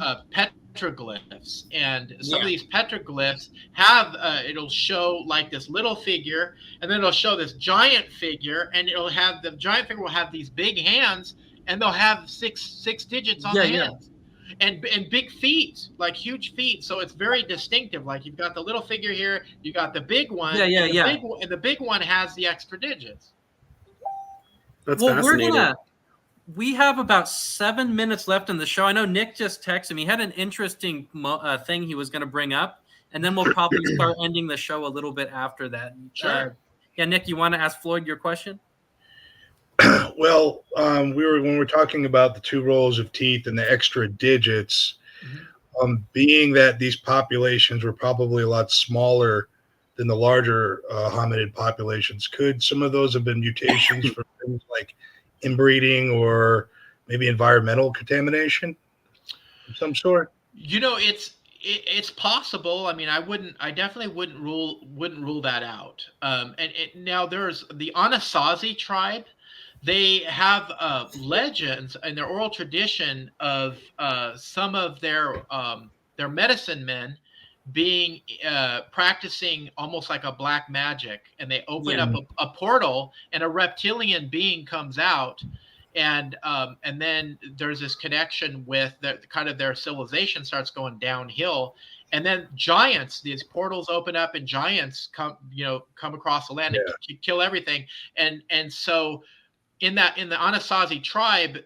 petroglyphs, and some of these petroglyphs have it'll show like this little figure, and then it'll show this giant figure, and the giant figure will have these big hands, and they'll have six digits on the hands, and big feet, like huge feet. So it's very distinctive. Like you've got the little figure here, you got the big one, and the big one has the extra digits. That's fascinating. We have about 7 minutes left in the show. I know Nick just texted me. He had an interesting thing he was going to bring up, and then we'll probably start ending the show a little bit after that. Sure. Nick, you want to ask Floyd your question? Well, when we're talking about the 2 rows of teeth and the extra digits, being that these populations were probably a lot smaller than the larger hominid populations, could some of those have been mutations from things like inbreeding or maybe environmental contamination of some sort? It's possible. I mean, I definitely wouldn't rule that out. Now there's the Anasazi tribe. They have legends in their oral tradition of some of their medicine men being practicing almost like a black magic, and they open up a portal, and a reptilian being comes out, and then there's this connection with their civilization starts going downhill, and then giants, these portals open up, and giants come across the land and kill everything, and so in the Anasazi tribe,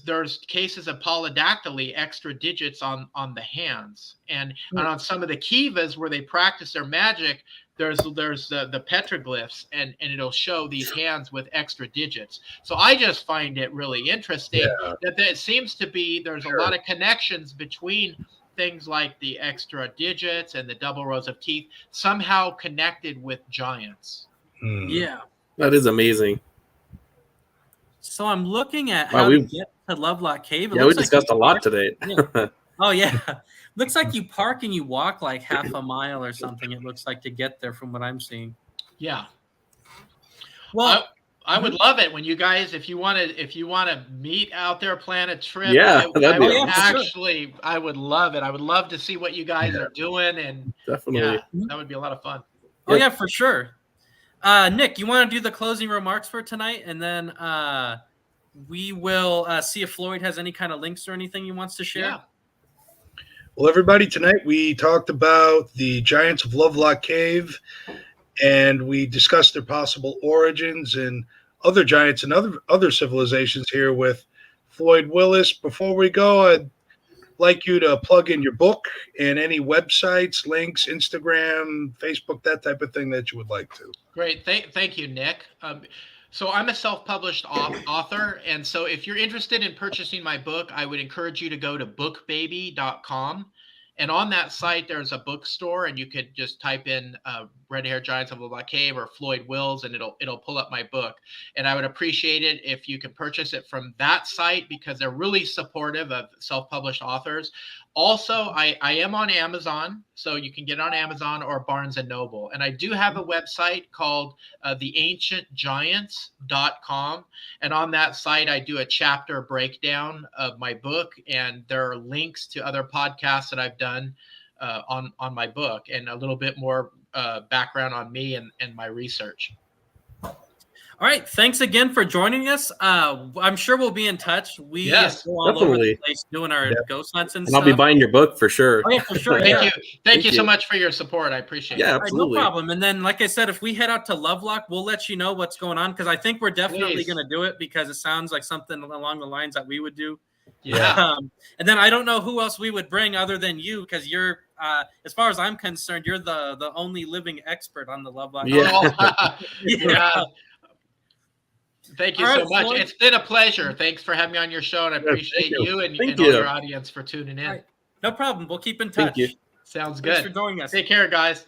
there's cases of polydactyly, extra digits on the hands, and on some of the kivas where they practice their magic, there's the petroglyphs, and it'll show these hands with extra digits. So I just find it really interesting that it seems to be there's a lot of connections between things like the extra digits and the double rows of teeth somehow connected with giants. Yeah, that is amazing. So I'm looking at how to get to Lovelock Cave. We discussed a lot today. Oh, yeah. Looks like you park and you walk like half a mile or something, it looks like, to get there from what I'm seeing. Yeah. Well, I would love it when you guys, if you want to meet out there, plan a trip. Yeah, I would love it. I would love to see what you guys are doing, and definitely that would be a lot of fun. Oh yeah, for sure. Nick, you want to do the closing remarks for tonight, and then we will see if Floyd has any kind of links or anything he wants to share. Yeah. Well, everybody, tonight we talked about the Giants of Lovelock Cave and we discuss their possible origins and other giants and other civilizations here with Floyd Willis. Before we go, I'd like you to plug in your book and any websites, links, Instagram, Facebook, that type of thing that you would like to. Great. Thank you, Nick. So I'm a self-published author, and so if you're interested in purchasing my book, I would encourage you to go to bookbaby.com. And on that site, there's a bookstore, and you could just type in Red Hair Giants of Lovelock Cave or Floyd Wills, and it'll pull up my book. And I would appreciate it if you can purchase it from that site, because they're really supportive of self-published authors. Also, I am on Amazon, so you can get on Amazon or Barnes & Noble. And I do have a website called theancientgiants.com. And on that site, I do a chapter breakdown of my book. And there are links to other podcasts that I've done on my book, and a little bit more background on me and my research. All right. Thanks again for joining us. I'm sure we'll be in touch. We go all over the place doing our ghost hunts and stuff. I'll be buying your book for sure. Oh, yeah, for sure. Thank you so much for your support. I appreciate it. Yeah, absolutely. No problem. And then, like I said, if we head out to Lovelock, we'll let you know what's going on, because I think we're definitely going to do it, because it sounds like something along the lines that we would do. Yeah. And then I don't know who else we would bring other than you, because you're, as far as I'm concerned, you're the only living expert on the Lovelock. Yeah. Thank you so much. Floyd. It's been a pleasure. Thanks for having me on your show, and I appreciate you and all your audience for tuning in. No problem. We'll keep in touch. Thank you. Sounds good. Thanks for joining us. Take care, guys.